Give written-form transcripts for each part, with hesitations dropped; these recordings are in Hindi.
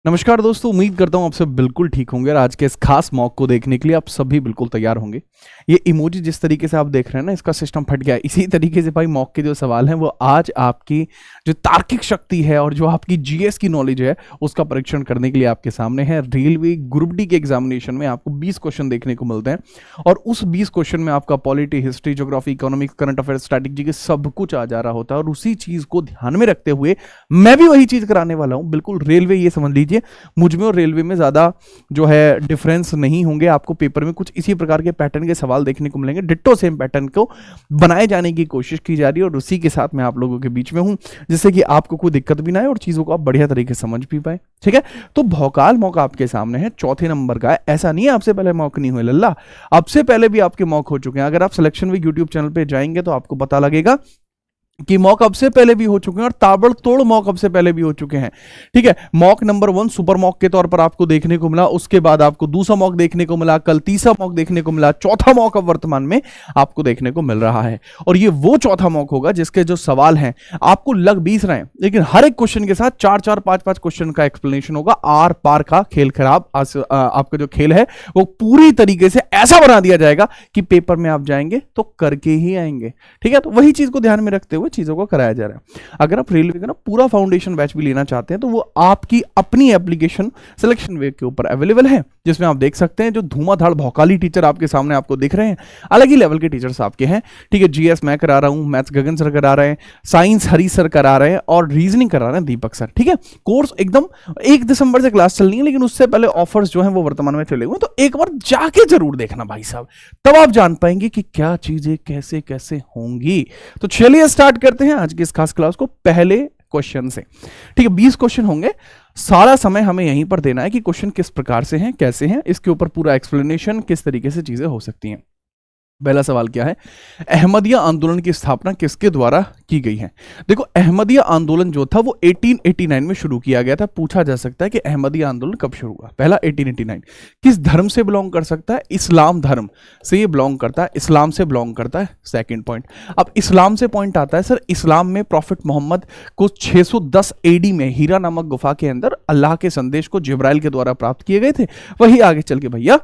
नमस्कार दोस्तों, उम्मीद करता हूँ आप सब बिल्कुल ठीक होंगे और आज के इस खास मॉक को देखने के लिए आप सभी बिल्कुल तैयार होंगे। ये इमोजी जिस तरीके से आप देख रहे हैं ना, इसका सिस्टम फट गया है। इसी तरीके से भाई मॉक के जो सवाल हैं वो आज आपकी जो तार्किक शक्ति है और जो आपकी जीएस की नॉलेज है उसका परीक्षण करने के लिए आपके सामने है। रेलवे ग्रुप डी के एग्जामिनेशन में आपको 20 क्वेश्चन देखने को मिलते हैं और उस 20 क्वेश्चन में आपका polity, history, geography, economics, current affair, strategy के सब कुछ आ जा रहा होता है। और उसी चीज को ध्यान में रखते हुए मैं भी वही चीज कराने वाला हूं। बिल्कुल रेलवे, ये समझ लीजिए मुझ में और रेलवे में ज्यादा जो है डिफरेंस नहीं होंगे। आपको पेपर में कुछ इसी प्रकार के पैटर्न के सवाल देखने को मिलेंगे। डिट्टो सेम पैटर्न को बनाए जाने की कोशिश की जा रही है और उसी के साथ मैं आप लोगों के बीच में हूं, जिससे कि आपको कोई दिक्कत भी ना आए और चीजों को आप बढ़िया तरीके से समझ भी पाए। ठीक है, तो भौकाल मॉक आपके सामने है, चौथे नंबर का है। ऐसा नहीं है आपसे पहले मॉक नहीं हुए लल्ला, आपसे पहले भी आपके मॉक हो चुके हैं। अगर आप सिलेक्शन वीक यूट्यूब चैनल पे जाएंगे तो आपको पता लगेगा कि मॉक अब से पहले भी हो चुके हैं और ताबड़तोड़ मॉक अब से पहले भी हो चुके हैं। ठीक है, मॉक नंबर 1 सुपर मॉक के तौर पर आपको देखने को मिला, उसके बाद आपको दूसरा मॉक देखने को मिला, कल तीसरा मॉक देखने को मिला, चौथा मॉक अब वर्तमान में आपको देखने को मिल रहा है। और ये वो चौथा मॉक होगा जिसके जो सवाल हैं आपको लग 20 रहे हैं, लेकिन हर एक क्वेश्चन के साथ 4-4, 5-5 क्वेश्चन का एक्सप्लेनेशन होगा। आर पार का खेल खराब। आपका जो खेल है वो पूरी तरीके से ऐसा बना दिया जाएगा कि पेपर में आप जाएंगे तो करके ही आएंगे। ठीक है, तो वही चीज को ध्यान में रखते हुए चीजों को कराया जा रहा है। अगर आप रेलवे का ना पूरा फाउंडेशन बैच भी लेना चाहते हैं तो वो आपकी अपनी एप्लीकेशन सिलेक्शन वे के ऊपर अवेलेबल है, जिसमें आप देख सकते हैं जो धुआंधार भौकाली टीचर आपके सामने आपको दिख रहे हैं, अलग ही लेवल के टीचर्स आपके हैं। ठीक है, जीएस मैं करा रहा हूं, मैथ्स गगन सर करा रहे हैं, साइंस हरी सर करा रहे हैं और रीजनिंग करा रहे हैं दीपक सर। ठीक है, कोर्स एकदम 1 दिसंबर से क्लास चलनी है, लेकिन उससे पहले ऑफर्स जो हैं वो वर्तमान में चले हुए हैं, तो एक बार जाके जरूर देखना भाई साहब, तब आप जान पाएंगे कि क्या चीजें कैसे कैसे होंगी। तो चलिए स्टार्ट करते हैं आज की इस खास क्लास को पहले क्वेश्चन से। ठीक है, 20 क्वेश्चन होंगे। सारा समय हमें यहीं पर देना है कि क्वेश्चन किस प्रकार से हैं, कैसे हैं, इसके ऊपर पूरा एक्सप्लेनेशन, किस तरीके से चीजें हो सकती हैं। पहला सवाल क्या है, अहमदिया आंदोलन की स्थापना किसके द्वारा की गई है? देखो, अहमदिया आंदोलन जो था वो 1889 में शुरू किया गया था। पूछा जा सकता है कि अहमदिया आंदोलन कब शुरू हुआ? पहला 1889। किस धर्म से बिलोंग कर सकता है? इस्लाम धर्म से ये बिलोंग करता है, इस्लाम से बिलोंग करता है। सेकंड पॉइंट, अब इस्लाम से पॉइंट आता है सर, इस्लाम में प्रॉफिट मोहम्मद को 610 एडी में हीरा नामक गुफा के अंदर अल्लाह के संदेश को जिब्राइल के द्वारा प्राप्त किए गए थे। वही आगे चल के भैया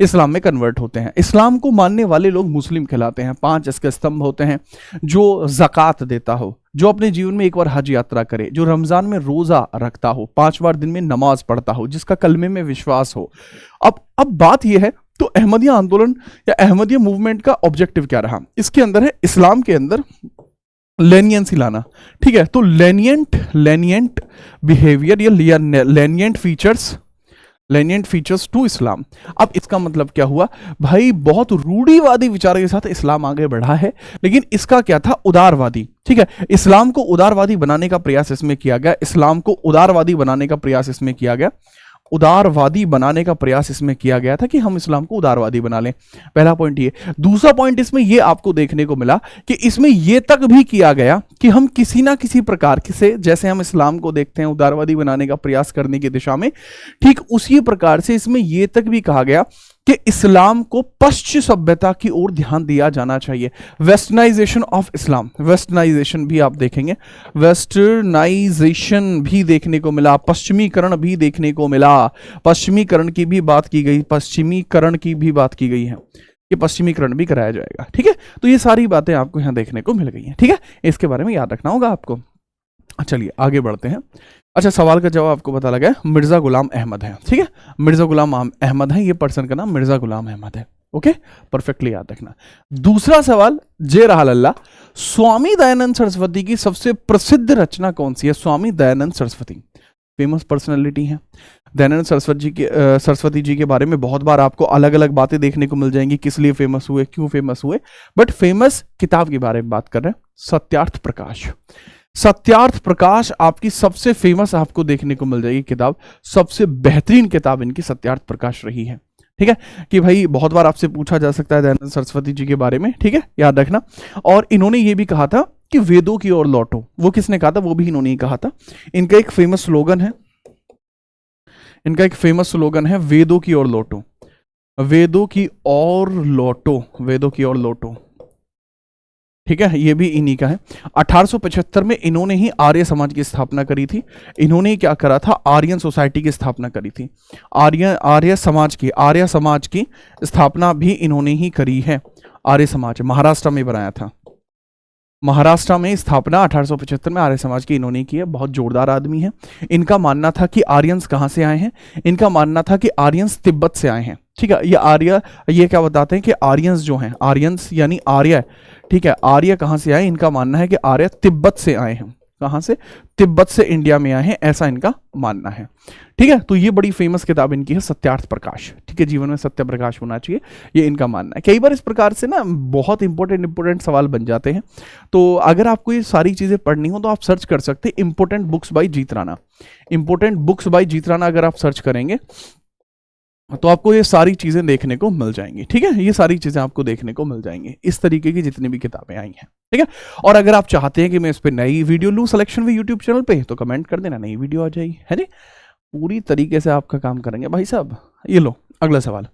इस्लाम में कन्वर्ट होते हैं। इस्लाम को मानने वाले लोग मुस्लिम कहलाते हैं। 5 इसके स्तंभ होते हैं, जो ज़कात देता हो, जो अपने जीवन में एक बार हज यात्रा करे, जो रमजान में रोजा रखता हो, 5 बार दिन में नमाज पढ़ता हो, जिसका कलमे में विश्वास हो। अब बात यह है, तो अहमदिया आंदोलन या अहमदिया मूवमेंट का ऑब्जेक्टिव क्या रहा? इसके अंदर है इस्लाम के अंदर लेनियंसी लाना। ठीक है, तो लेनियंट बिहेवियर या लेनियंट फीचर्स टू इस्लाम। अब इसका मतलब क्या हुआ भाई? बहुत रूढ़िवादी विचार के साथ इस्लाम आगे बढ़ा है, लेकिन इसका क्या था? उदारवादी। ठीक है, इस्लाम को उदारवादी बनाने का प्रयास इसमें किया गया। इस्लाम को उदारवादी बनाने का प्रयास इसमें किया गया। उदारवादी बनाने का प्रयास इसमें किया गया था कि हम इस्लाम को उदारवादी बना लें। पहला पॉइंट ये। दूसरा पॉइंट इसमें ये आपको देखने को मिला कि इसमें यह तक भी किया गया कि हम किसी ना किसी प्रकार से, जैसे हम इस्लाम को देखते हैं उदारवादी बनाने का प्रयास करने की दिशा में, ठीक उसी प्रकार से इसमें यह तक भी कहा गया कि इस्लाम को पश्चिमी सभ्यता की ओर ध्यान दिया जाना चाहिए। वेस्टर्नाइजेशन ऑफ इस्लाम, वेस्टर्नाइजेशन भी आप देखेंगे, वेस्टर्नाइजेशन भी देखने को मिला, पश्चिमीकरण भी देखने को मिला। पश्चिमीकरण की भी बात की गई, पश्चिमीकरण की भी बात की गई है कि पश्चिमीकरण भी कराया जाएगा। ठीक है, तो ये सारी बातें आपको यहां देखने को मिल गई हैं। ठीक है, इसके बारे में याद रखना होगा आपको। चलिए आगे बढ़ते हैं। अच्छा, सवाल का जवाब आपको पता लगा है, मिर्जा गुलाम अहमद है। ठीक है, मिर्जा गुलाम अहमद है, ये पर्सन का नाम मिर्जा गुलाम अहमद है। ओके, परफेक्टली याद रखना। दूसरा सवाल जे रहा लल्ला, स्वामी दयानंद सरस्वती की सबसे प्रसिद्ध रचना कौन सी है? स्वामी दयानंद सरस्वती फेमस पर्सनैलिटी है। दयानंद सरस्वती जी के बारे में बहुत बार आपको अलग अलग बातें देखने को मिल जाएंगी, किस लिए फेमस हुए, क्यों फेमस हुए, बट फेमस किताब के बारे में बात कर रहे हैं, सत्यार्थ प्रकाश। सत्यार्थ प्रकाश आपकी सबसे फेमस आपको देखने को मिल जाएगी किताब। सबसे बेहतरीन किताब इनकी सत्यार्थ प्रकाश रही है। ठीक है, कि भाई बहुत बार आपसे पूछा जा सकता है दयानंद सरस्वती जी के बारे में। ठीक है, याद रखना। और इन्होंने ये भी कहा था कि वेदों की ओर लौटो। वो किसने कहा था? वो भी इन्होंने ही कहा था। इनका एक फेमस स्लोगन है, वेदों की ओर लौटो, वेदों की ओर लौटो, वेदों की ओर लौटो। ठीक है, ये भी इन्हीं का है। 1875 में इन्होंने ही आर्य समाज की स्थापना करी थी। इन्होंने क्या करा था, आर्यन सोसाइटी की स्थापना करी थी। आर्य समाज की स्थापना भी इन्होंने ही करी है। आर्य समाज महाराष्ट्र में बनाया था। महाराष्ट्र में स्थापना 1875 में आर्य समाज की इन्होंने की है। बहुत जोरदार आदमी है। इनका मानना था कि आर्यंस कहाँ से आए हैं, इनका मानना था कि आर्यंस तिब्बत से आए हैं। ठीक है, ये क्या बताते हैं कि आर्यंस जो हैं, आर्यंस यानी आर्य, ठीक है, आर्य कहाँ से आए, इनका मानना है कि आर्य तिब्बत से आए हैं। कहाँ से, तिब्बत से इंडिया में आए हैं, ऐसा इनका मानना है। ठीक है, तो ये बड़ी फेमस किताब इनकी है, सत्यार्थ प्रकाश। ठीक है, जीवन में सत्य प्रकाश होना चाहिए, ये इनका मानना है। कई बार इस प्रकार से ना बहुत इंपॉर्टेंट सवाल बन जाते हैं। तो अगर आपको ये सारी चीजें पढ़नी हो तो आप सर्च कर सकते हैं इंपॉर्टेंट बुक्स बाय जीत राणा। इंपॉर्टेंट बुक्स बाय जीत राणा अगर आप सर्च करेंगे तो आपको ये सारी चीजें देखने को मिल जाएंगी। ठीक है, ये सारी चीजें आपको देखने को मिल जाएंगी, इस तरीके की जितनी भी किताबें आई हैं। ठीक है, और अगर आप चाहते हैं कि मैं इस पे नई वीडियो लूं सिलेक्शन भी यूट्यूब चैनल पे, तो कमेंट कर देना, नई वीडियो आ जाएगी, है जी। पूरी तरीके से आपका काम करेंगे भाई साहब। ये लो अगला सवाल,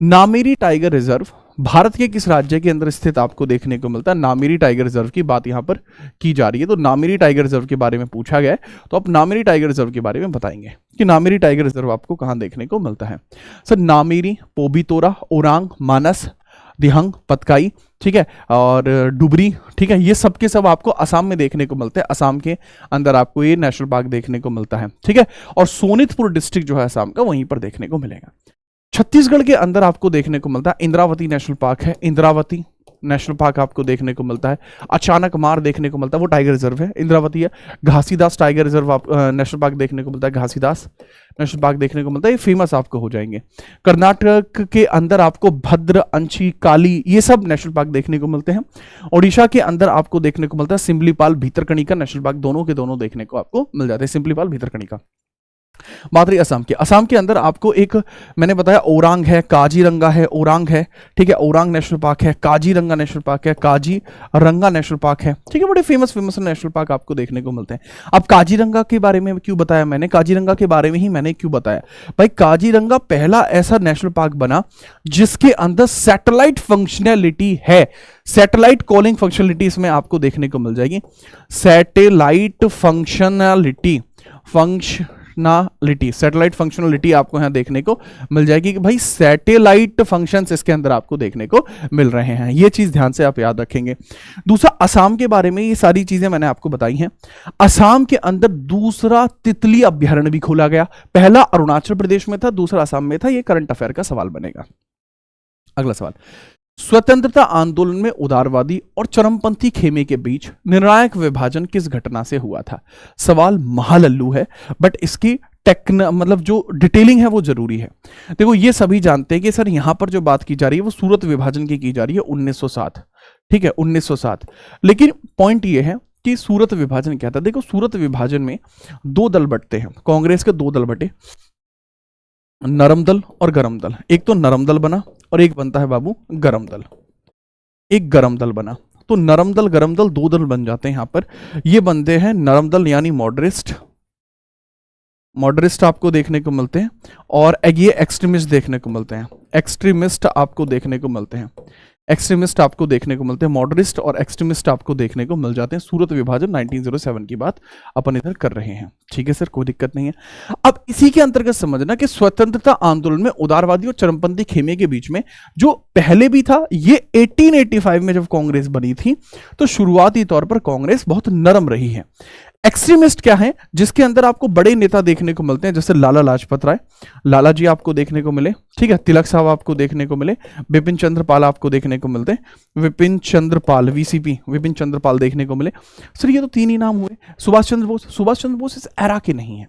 नामेरी टाइगर रिजर्व भारत के किस राज्य के अंदर स्थित आपको देखने को मिलता है। नामेरी टाइगर रिजर्व की बात यहां पर की जा रही है, तो नामेरी टाइगर रिजर्व के बारे में पूछा गया है, तो आप नामेरी टाइगर रिजर्व के बारे में बताएंगे कि नामेरी टाइगर रिजर्व आपको कहां देखने को मिलता है। सर नामेरी, पोबीतोरा, ओरांग, मानस, दिहंग, पतकाई, ठीक है, और डुबरी, ठीक है, ये सब के सब आपको असम में देखने को मिलते हैं। असम के अंदर आपको ये नेशनल पार्क देखने को मिलता है। ठीक है, और सोनितपुर डिस्ट्रिक्ट जो है असम का, वहीं पर देखने को मिलेगा। छत्तीसगढ़ के अंदर आपको देखने को मिलता है इंद्रावती नेशनल पार्क है, इंद्रावती नेशनल पार्क आपको देखने को मिलता है। अचानक मार देखने को मिलता है, वो टाइगर रिजर्व है, इंद्रावती है। Ghasidas tiger reserve national park देखने को मिलता है, घासीदास नेशनल पार्क देखने को मिलता है, ये फेमस आपको हो जाएंगे। कर्नाटक के अंदर आपको भद्र, अंशी, काली, ये सब नेशनल पार्क देखने को मिलते हैं। ओडिशा के अंदर आपको देखने को मिलता है सिमलीपाल, भीतरकनिका नेशनल पार्क, दोनों के दोनों देखने को आपको मिल जाते हैं, सिमलीपाल, भीतरकनिका। बात रही असम के अंदर आपको एक मैंने बताया ओरांग है, काजीरंगा है, ओरांग है, ठीक है, ओरांग नेशनल पार्क है, काजीरंगा नेशनल पार्क है, काजीरंगा नेशनल पार्क है। ठीक है, बड़े फेमस नेशनल पार्क आपको देखने को मिलते हैं। अब काजीरंगा के बारे में क्यों बताया मैंने, काजीरंगा के बारे में ही मैंने क्यों बताया भाई, काजीरंगा पहला ऐसा नेशनल पार्क बना जिसके अंदर सैटेलाइट फंक्शनैलिटी है। सैटेलाइट कॉलिंग फंक्शनैलिटी इसमें आपको देखने को मिल जाएगी। सैटेलाइट सैटेलाइट फंक्शनलिटी आपको यहां देखने को मिल जाएगी कि भाई सैटेलाइट फंक्शंस इसके अंदर आपको देखने को मिल रहे हैं। ये चीज ध्यान से आप याद रखेंगे। दूसरा, असम के बारे में ये सारी चीजें मैंने आपको बताई हैं। असम के अंदर दूसरा तितली अभ्यारण्य भी खोला गया। पहला अरुणाचल प्रदेश में था, दूसरा असम में था। ये करंट अफेयर का सवाल बनेगा। अगला सवाल, स्वतंत्रता आंदोलन में उदारवादी और चरमपंथी खेमे के बीच निर्णायक विभाजन किस घटना से हुआ था। सवाल महालल्लू है, बट इसकी मतलब जो डिटेलिंग है वो जरूरी है। देखो, ये सभी जानते हैं कि सर यहां पर जो बात की जा रही है वो सूरत विभाजन की जा रही है 1907। ठीक है, 1907। लेकिन पॉइंट ये है कि सूरत विभाजन क्या था। देखो, सूरत विभाजन में दो दल बंटते हैं, कांग्रेस के दो दल बटे, नरम दल और गरम दल। एक तो नरम दल बना और एक बनता है बाबू गरम दल। एक गरम दल बना, तो नरम दल गरम दल दो दल बन जाते हैं यहां पर। ये बनते हैं नरम दल यानी मॉडरेस्ट आपको देखने को मिलते हैं, और ये एक्सट्रीमिस्ट देखने को मिलते हैं। एक्सट्रीमिस्ट आपको देखने को मिलते हैं, एक्सट्रीमिस्ट आपको देखने को मिलते हैं। मॉडरेस्ट और एक्सट्रीमिस्ट आपको देखने को मिल जाते हैं। सूरत विभाजन 1907 की बात अपन इधर कर रहे हैं। ठीक है सर, कोई दिक्कत नहीं है। अब इसी के अंतर्गत समझना कि स्वतंत्रता आंदोलन में उदारवादी और चरमपंथी खेमे के बीच में जो पहले भी था, ये 1885 में जब कांग्रेस बनी थी तो शुरुआती तौर पर कांग्रेस बहुत नरम रही है। एक्सट्रीमिस्ट क्या है, जिसके अंदर आपको बड़े नेता देखने को मिलते हैं, जैसे लाला लाजपत राय, लाला जी आपको देखने को मिले। ठीक है, तिलक साहब आपको देखने को मिले, बिपिन चंद्र पाल आपको देखने को मिलते हैं, विपिन चंद्र पाल वीसीपी, विपिन चंद्र पाल देखने को मिले। सर ये तो तीन ही नाम हुए। सुभाष चंद्र बोस इस एरा के नहीं है।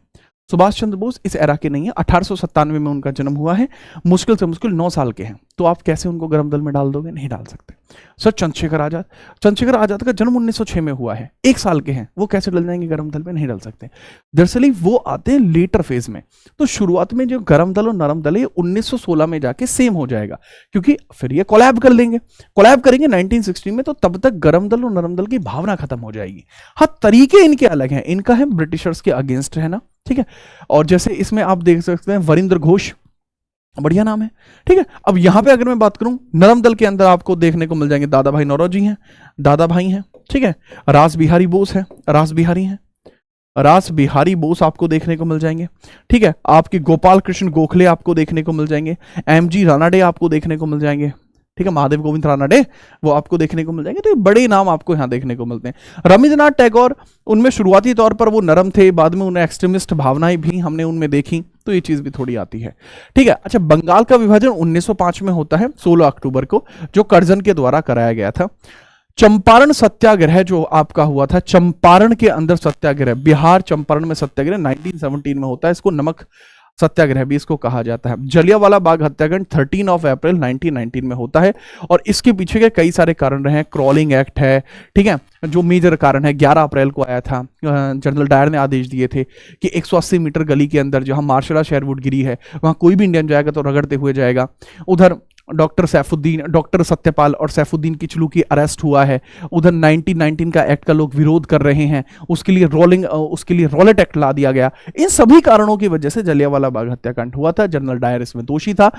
सुभाष चंद्र बोस इस एरा के नहीं है। 1897 में उनका जन्म हुआ है, मुश्किल से मुश्किल 9 साल के हैं, तो आप कैसे उनको गरम दल में डाल दोगे, नहीं डाल सकते। सर चंद्रशेखर आजाद का जन्म 1906 में हुआ है, 1 साल के हैं, वो कैसे डल जाएंगे गरम दल में, नहीं डाल सकते। दरअसल वो आते हैं लेटर फेज में, तो शुरुआत में जो गरम दल और नरम दल है 1916 में जाके सेम हो जाएगा, क्योंकि फिर ये कोलैब कर लेंगे, कोलैब करेंगे 1916 में, तो तब तक गरम दल और नरम दल की भावना खत्म हो जाएगी। हाँ, तरीके इनके अलग हैं। इनका है ब्रिटिशर्स के अगेंस्ट रहना, ठीक है, और जैसे इसमें आप देख सकते हैं वरिंदर घोष, बढ़िया नाम है, ठीक है। अब यहां पे अगर मैं बात करूं, नरम दल के अंदर आपको देखने को मिल जाएंगे दादा भाई नौरोजी हैं, दादा भाई हैं, ठीक है। रास बिहारी बोस है, रास बिहारी हैं, रास बिहारी बोस आपको देखने को मिल जाएंगे, ठीक है। आपके गोपाल कृष्ण गोखले आपको देखने को मिल जाएंगे, एमजी रानाडे आपको देखने को मिल जाएंगे, ठीक है। महादेव गोविंद रानाडे वो आपको देखने को मिल जाएंगे। तो ये बड़े नाम आपको यहाँ देखने को मिलते हैं। रवींद्रनाथ टैगोर, उनमें शुरुआती तौर पर वो नरम थे, बाद में उन्हें एक्सट्रीमिस्ट भावनाएं भी हमने उनमें देखी, तो ये चीज भी थोड़ी आती है, ठीक है। अच्छा, बंगाल का विभाजन 1905 में होता है 16 अक्टूबर को, जो कर्जन के द्वारा कराया गया था। चंपारण सत्याग्रह जो आपका हुआ था, चंपारण के अंदर सत्याग्रह, बिहार चंपारण में सत्याग्रह 1917 में होता है, इसको नमक सत्याग्रह भी इसको कहा जाता है। जलियांवाला बाग हत्याकांड 13 अप्रैल 1919 में होता है, और इसके पीछे के कई सारे कारण रहे हैं। क्रॉलिंग एक्ट है, ठीक है, जो मेजर कारण है। 11 अप्रैल को आया था, जनरल डायर ने आदेश दिए थे कि 180 मीटर गली के अंदर जहां मार्शला शेरवुड गिरी है, वहां कोई भी इंडियन जाएगा तो रगड़ते हुए जाएगा। उधर डॉक्टर सत्यपाल और सैफुद्दीन किचलू की अरेस्ट हुआ है। उधर 1919 का एक्ट का लोग विरोध कर रहे हैं, उसके लिए रॉलेट एक्ट ला दिया गया। इन सभी कारणों की वजह से जलियांवाला बाग हत्याकांड हुआ था। जनरल डायर इसमें दोषी था।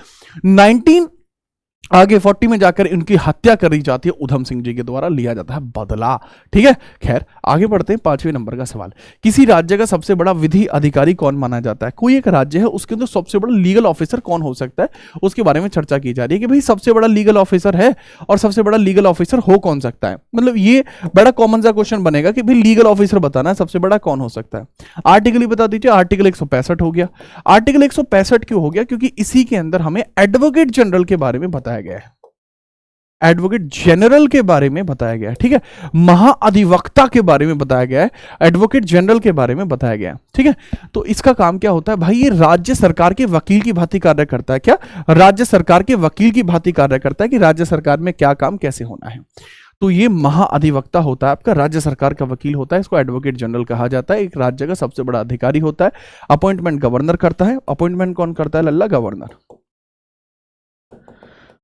40 में जाकर इनकी हत्या करी जाती है, उधम सिंह जी के द्वारा लिया जाता है बदला, ठीक है। खैर, आगे बढ़ते हैं। 5वें नंबर का सवाल, किसी राज्य का सबसे बड़ा विधि अधिकारी कौन माना जाता है? कोई एक राज्य है, उसके अंदर सबसे बड़ा लीगल ऑफिसर कौन हो सकता है, उसके बारे में चर्चा की जा रही है कि भाई सबसे बड़ा लीगल ऑफिसर है, और सबसे बड़ा लीगल ऑफिसर हो कौन सकता है। मतलब ये बड़ा कॉमन सा क्वेश्चन बनेगा कि भाई लीगल ऑफिसर बताना है, सबसे बड़ा कौन हो सकता है। आर्टिकल ही बता दीजिए। आर्टिकल 165 हो गया। आर्टिकल 165 क्यों हो गया? क्योंकि इसी के अंदर हमें एडवोकेट जनरल के बारे में बताया गया है, एडवोकेट जनरल के बारे में बताया गया है, ठीक है। महाअधिवक्ता के बारे में बताया गया है, एडवोकेट जनरल के बारे में बताया गया है, ठीक है। तो इसका काम क्या होता है भाई? ये राज्य सरकार के वकील की भांति कार्य करता है। क्या? राज्य सरकार के वकील की भांति कार्य करता है कि राज्य सरकार में क्या काम कैसे होना है। तो ये महाअधिवक्ता होता है आपका, राज्य सरकार का वकील होता है, इसको एडवोकेट जनरल कहा जाता है। एक राज्य का सबसे बड़ा अधिकारी होता है। अपॉइंटमेंट गवर्नर करता है। अपॉइंटमेंट कौन करता है? लल्ला, गवर्नर।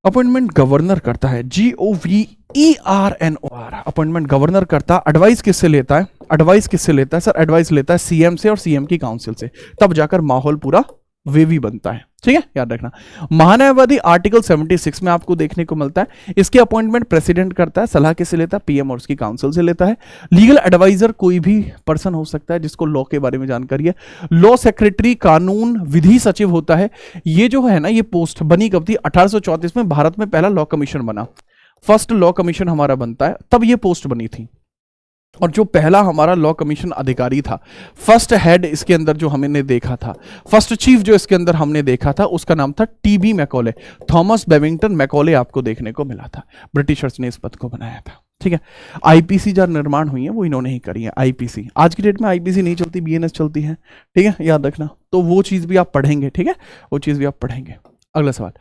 अपॉइंटमेंट गवर्नर करता है, GOVERNOR। अपॉइंटमेंट गवर्नर करता है। एडवाइस किससे लेता है? एडवाइस किससे लेता है सर? एडवाइस लेता है सीएम से और सीएम की काउंसिल से, तब जाकर माहौल पूरा वेवी बनता है, ठीक है, याद रखना। महान्यायवादी आर्टिकल 76 में आपको देखने को मिलता है। इसके अपॉइंटमेंट प्रेसिडेंट करता है। सलाह किससे लेता है? पीएम और उसकी काउंसिल से लेता है। लीगल एडवाइजर कोई भी पर्सन हो सकता है जिसको लॉ के बारे में जानकारी है। लॉ सेक्रेटरी, कानून विधि सचिव होता है। ये जो है ना, ये पोस्ट बनी कब थी? 1834 में भारत में पहला लॉ कमीशन बना, फर्स्ट लॉ कमीशन हमारा बनता है, तब ये पोस्ट बनी थी। और जो पहला हमारा लॉ कमीशन अधिकारी था, फर्स्ट हेड इसके अंदर जो हमने देखा था, फर्स्ट चीफ जो इसके अंदर हमने देखा था, उसका नाम था TB Macaulay, Thomas Babington Macaulay आपको देखने को मिला था। ब्रिटिशर्स ने इस पद को बनाया था, ठीक है। आईपीसी जो निर्माण हुई है वो इन्होंने ही करी है। आईपीसी आज की डेट में आईपीसी नहीं चलती, BNS चलती है, ठीक है, याद रखना। तो वो चीज भी आप पढ़ेंगे, ठीक है, वो चीज भी आप पढ़ेंगे। अगला सवाल,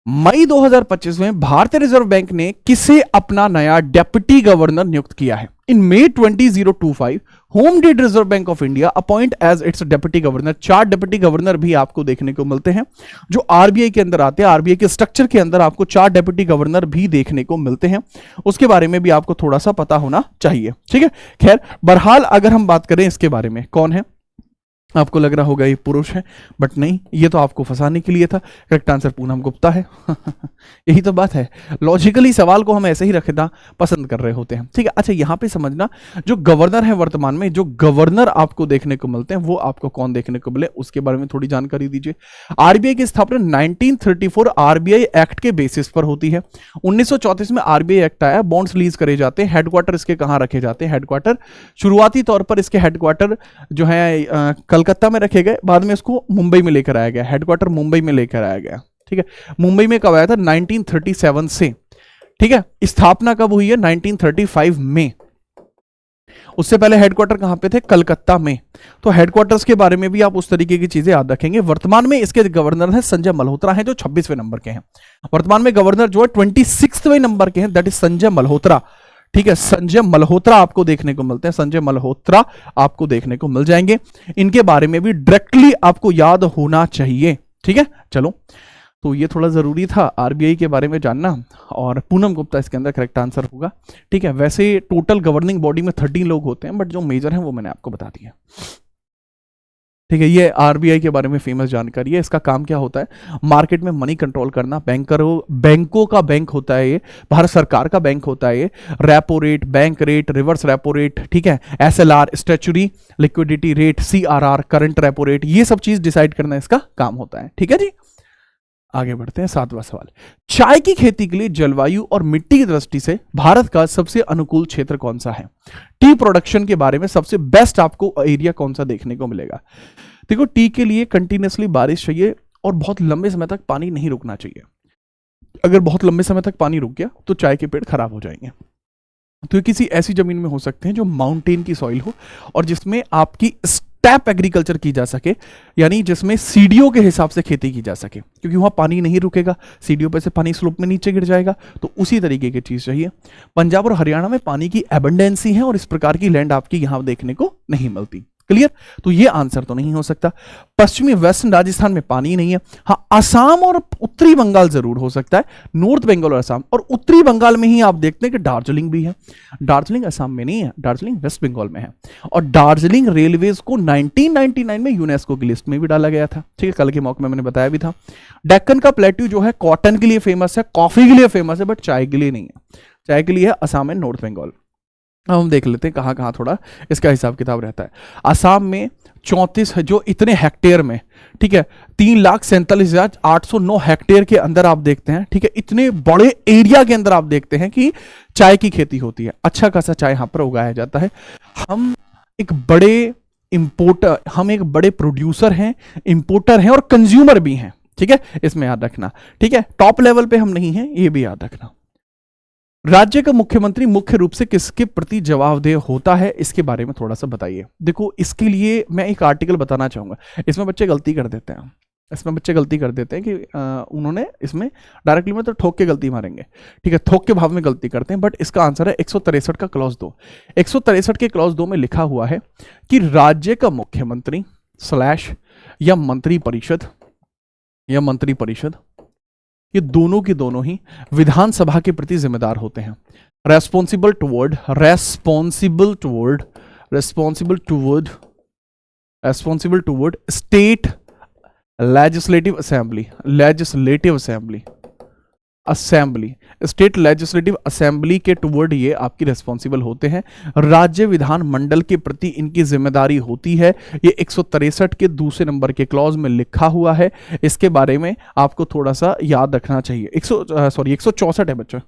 मई 2025 में भारतीय रिजर्व बैंक ने किसे अपना नया डेप्यूटी गवर्नर नियुक्त किया है? In May 2025 whom did reserve bank of India appoint as its deputy governor. 4 deputy governor भी आपको देखने को मिलते हैं जो आरबीआई के अंदर आते हैं। आरबीआई के स्ट्रक्चर के अंदर आपको 4 डेप्यूटी गवर्नर भी देखने को मिलते हैं, उसके बारे में भी आपको थोड़ा सा पता होना चाहिए, ठीक है। खैर, बहरहाल अगर हम बात करें इसके बारे में, कौन है? आपको लग रहा होगा ये पुरुष है, बट नहीं, ये तो आपको फंसाने के लिए था। करेक्ट आंसर पूनम गुप्ता है। यही तो बात है, लॉजिकली सवाल को हम ऐसे ही रखना पसंद कर रहे होते हैं, ठीक है। अच्छा, यहां पे समझना, जो गवर्नर है वर्तमान में, जो गवर्नर आपको देखने को मिलते हैं वो आपको कौन देखने को मिले, उसके बारे में थोड़ी जानकारी दीजिए। आरबीआई की स्थापना 1934 आरबीआई एक्ट के बेसिस पर होती है। 1934 में आरबीआई एक्ट आया, बॉन्ड्स रिलीज करे जाते हैं। हेडक्वार्टर इसके कहां रखे जाते हैं? हेडक्वार्टर शुरुआती तौर पर इसके हेडक्वार्टर जो है कलकत्ता में रखे गए, बाद में इसको मुंबई में लेकर आया गया, हेडक्वार्टर मुंबई में लेकर आया गया, ठीक है। मुंबई में कब आया था? 1937 से, ठीक है। स्थापना कब हुई है? 1935 में। उससे पहले हेडक्वार्टर कहां पे थे? कलकत्ता में। तो हेडक्वार्टर्स के बारे में भी आप उस तरीके की चीजें याद रखेंगे। वर्तमान में इसके गवर्नर हैं संजय मल्होत्रा हैं, जो 26वें नंबर के हैं। वर्तमान में गवर्नर जो है 26वें नंबर के हैं, दैट इज संजय मल्होत्रा, ठीक है। संजय मल्होत्रा आपको देखने को मिलते हैं, संजय मल्होत्रा आपको देखने को मिल जाएंगे। इनके बारे में भी डायरेक्टली आपको याद होना चाहिए, ठीक है। चलो, तो ये थोड़ा जरूरी था आरबीआई के बारे में जानना, और पूनम गुप्ता इसके अंदर करेक्ट आंसर होगा, ठीक है। वैसे टोटल गवर्निंग बॉडी में 13 लोग होते हैं, बट जो मेजर हैं वो मैंने आपको बता दिया, ठीक है, ये आरबीआई के बारे में फेमस जानकारी है। इसका काम क्या होता है, मार्केट में मनी कंट्रोल करना। बैंकों का बैंक होता है ये, भारत सरकार का बैंक होता है ये। Repo rate, bank rate, reverse repo rate, ठीक है, SLR, statutory liquidity rate, CRR, current repo rate, ये सब चीज डिसाइड करना इसका काम होता है। ठीक है जी, आगे बढ़ते हैं। 7वां सवाल, चाय की खेती के लिए जलवायु और मिट्टी की दृष्टि से भारत का सबसे अनुकूल क्षेत्र कौन सा है? टी प्रोडक्शन के बारे में सबसे बेस्ट आपको एरिया कौन सा देखने को मिलेगा? देखो, टी के लिए कंटिन्यूसली बारिश चाहिए और बहुत लंबे समय तक पानी नहीं रुकना चाहिए। अगर बहुत लंबे समय तक पानी रुक गया तो चाय के पेड़ खराब हो जाएंगे। तो ये किसी ऐसी जमीन में हो सकते हैं जो माउंटेन की सॉइल हो और जिसमें आपकी स्टेप एग्रीकल्चर की जा सके, यानी जिसमें सीढ़ियों के हिसाब से खेती की जा सके, क्योंकि वहां पानी नहीं रुकेगा, सीढ़ियों पे से पानी स्लोप में नीचे गिर जाएगा। तो उसी तरीके की चीज चाहिए। पंजाब और हरियाणा में पानी की एबंडेंसी है और इस प्रकार की लैंड आपकी यहां देखने को नहीं मिलती। क्लियर? तो ये आंसर तो नहीं हो सकता। पश्चिमी वेस्टर्न राजस्थान में पानी नहीं है। हाँ, असम और उत्तरी बंगाल जरूर हो सकता है, नॉर्थ बंगाल और असम। और उत्तरी बंगाल में ही आप देखते हैं कि दार्जिलिंग भी है। दार्जिलिंग असम में नहीं है, दार्जिलिंग वेस्ट बंगाल में है। और दार्जिलिंग रेलवेज को 1999 में यूनेस्को की लिस्ट में भी डाला गया था। ठीक है, कल के मौके में मैंने बताया भी था। डेक्कन का प्लेट्यू जो है कॉटन के लिए फेमस है, कॉफी के लिए फेमस है, बट चाय के लिए नहीं है। चाय के लिए है असम एंड नॉर्थ बंगाल। अब हम देख लेते हैं कहाँ कहाँ थोड़ा इसका हिसाब किताब रहता है। असम में 34 है, जो इतने हेक्टेयर में, ठीक है, 3,47,809 हेक्टेयर के अंदर आप देखते हैं, ठीक है, इतने बड़े एरिया के अंदर आप देखते हैं कि चाय की खेती होती है। अच्छा खासा चाय यहां पर उगाया जाता है। हम एक बड़े प्रोड्यूसर हैं, इंपोर्टर हैं और कंज्यूमर भी हैं। ठीक है, इसमें याद रखना। ठीक है, टॉप लेवल पे हम नहीं हैं, ये भी याद रखना। राज्य का मुख्यमंत्री मुख्य रूप से किसके प्रति जवाबदेह होता है, इसके बारे में थोड़ा सा बताइए। देखो, इसके लिए मैं एक आर्टिकल बताना चाहूंगा। इसमें बच्चे गलती कर देते हैं कि उन्होंने इसमें डायरेक्टली में तो ठोक के गलती मारेंगे। ठीक है, थोक के भाव में गलती करते हैं, बट इसका आंसर है 163 का क्लॉज 2। 163 के क्लॉज 2 में लिखा हुआ है कि राज्य का मुख्यमंत्री / या मंत्री परिषद ये दोनों के दोनों ही विधानसभा के प्रति जिम्मेदार होते हैं। Responsible toward state legislative assembly के टुवर्ड ये आपकी रेस्पॉन्सिबल होते हैं। राज्य विधानमंडल के प्रति इनकी जिम्मेदारी होती है। ये 163 के दूसरे नंबर के क्लॉज में लिखा हुआ है। इसके बारे में आपको थोड़ा सा याद रखना चाहिए। 164 है बच्चों,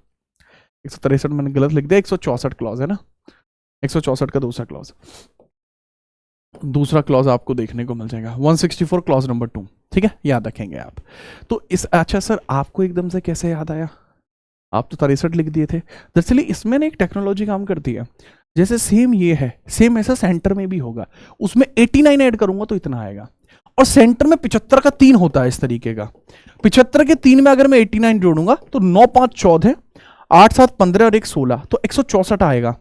163 मैंने गलत लिख दिया, 164 क्लॉज है ना, 164 का दूसरा क्लॉज आपको देखने को मिल जाएगा। 164 क्लॉज नंबर 2। ठीक है, याद रखेंगे आप। तो अच्छा सर, आपको एकदम से कैसे याद आया? आप तो 63 लिख दिए थे। दरअसल इसमें ना एक टेक्नोलॉजी काम करती है। जैसे सेम ये है, सेम ऐसा सेंटर में भी होगा, उसमें 89 ऐड करूंगा तो इतना आएगा। और सेंटर में 75 का 3 होता है इस तरीके का। 75 के 3 में अगर मैं 89 जोड़ूंगा तो 9 5 14, 8 7 15 और 1 16, तो 164 आएगा।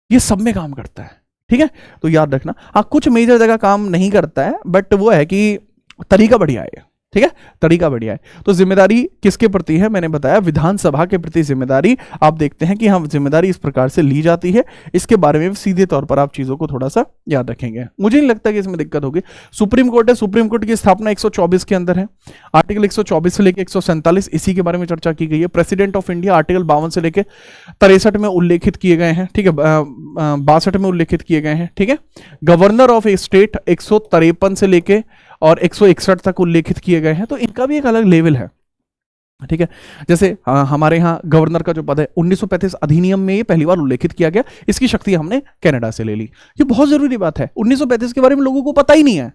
ये सब में काम करता है। ठीक है, तो याद रखना। हाँ, कुछ मेजर जगह काम नहीं करता है, बट वो है कि तरीका बढ़िया है। ठीक है, तरीका बढ़िया है। तो जिम्मेदारी किसके प्रति है, मैंने बताया विधानसभा के प्रति जिम्मेदारी। आप देखते हैं कि हम जिम्मेदारी इस प्रकार से ली जाती है। इसके बारे में सीधे तौर पर आप चीजों को थोड़ा सा याद रखेंगे। मुझे नहीं लगता कि इसमें दिक्कत होगी। सुप्रीम कोर्ट है, सुप्रीम कोर्ट की स्थापना 124 के अंदर है। आर्टिकल 124 से लेकर 147 इसी के बारे में चर्चा की गई है। प्रेसिडेंट ऑफ इंडिया आर्टिकल 52 से लेकर 63 में उल्लेखित किए गए हैं। ठीक है, 62 में उल्लेखित किए गए हैं। ठीक है, गवर्नर ऑफ ए स्टेट 153 से लेके और 161 तक उल्लेखित किए गए हैं। तो इनका भी एक अलग लेवल है। ठीक है, जैसे हमारे यहाँ गवर्नर का जो पद है 1935 अधिनियम में ये पहली बार उल्लेखित किया गया। इसकी शक्ति हमने कनाडा से ले ली। ये बहुत जरूरी बात है। 1935 के बारे में लोगों को पता ही नहीं है।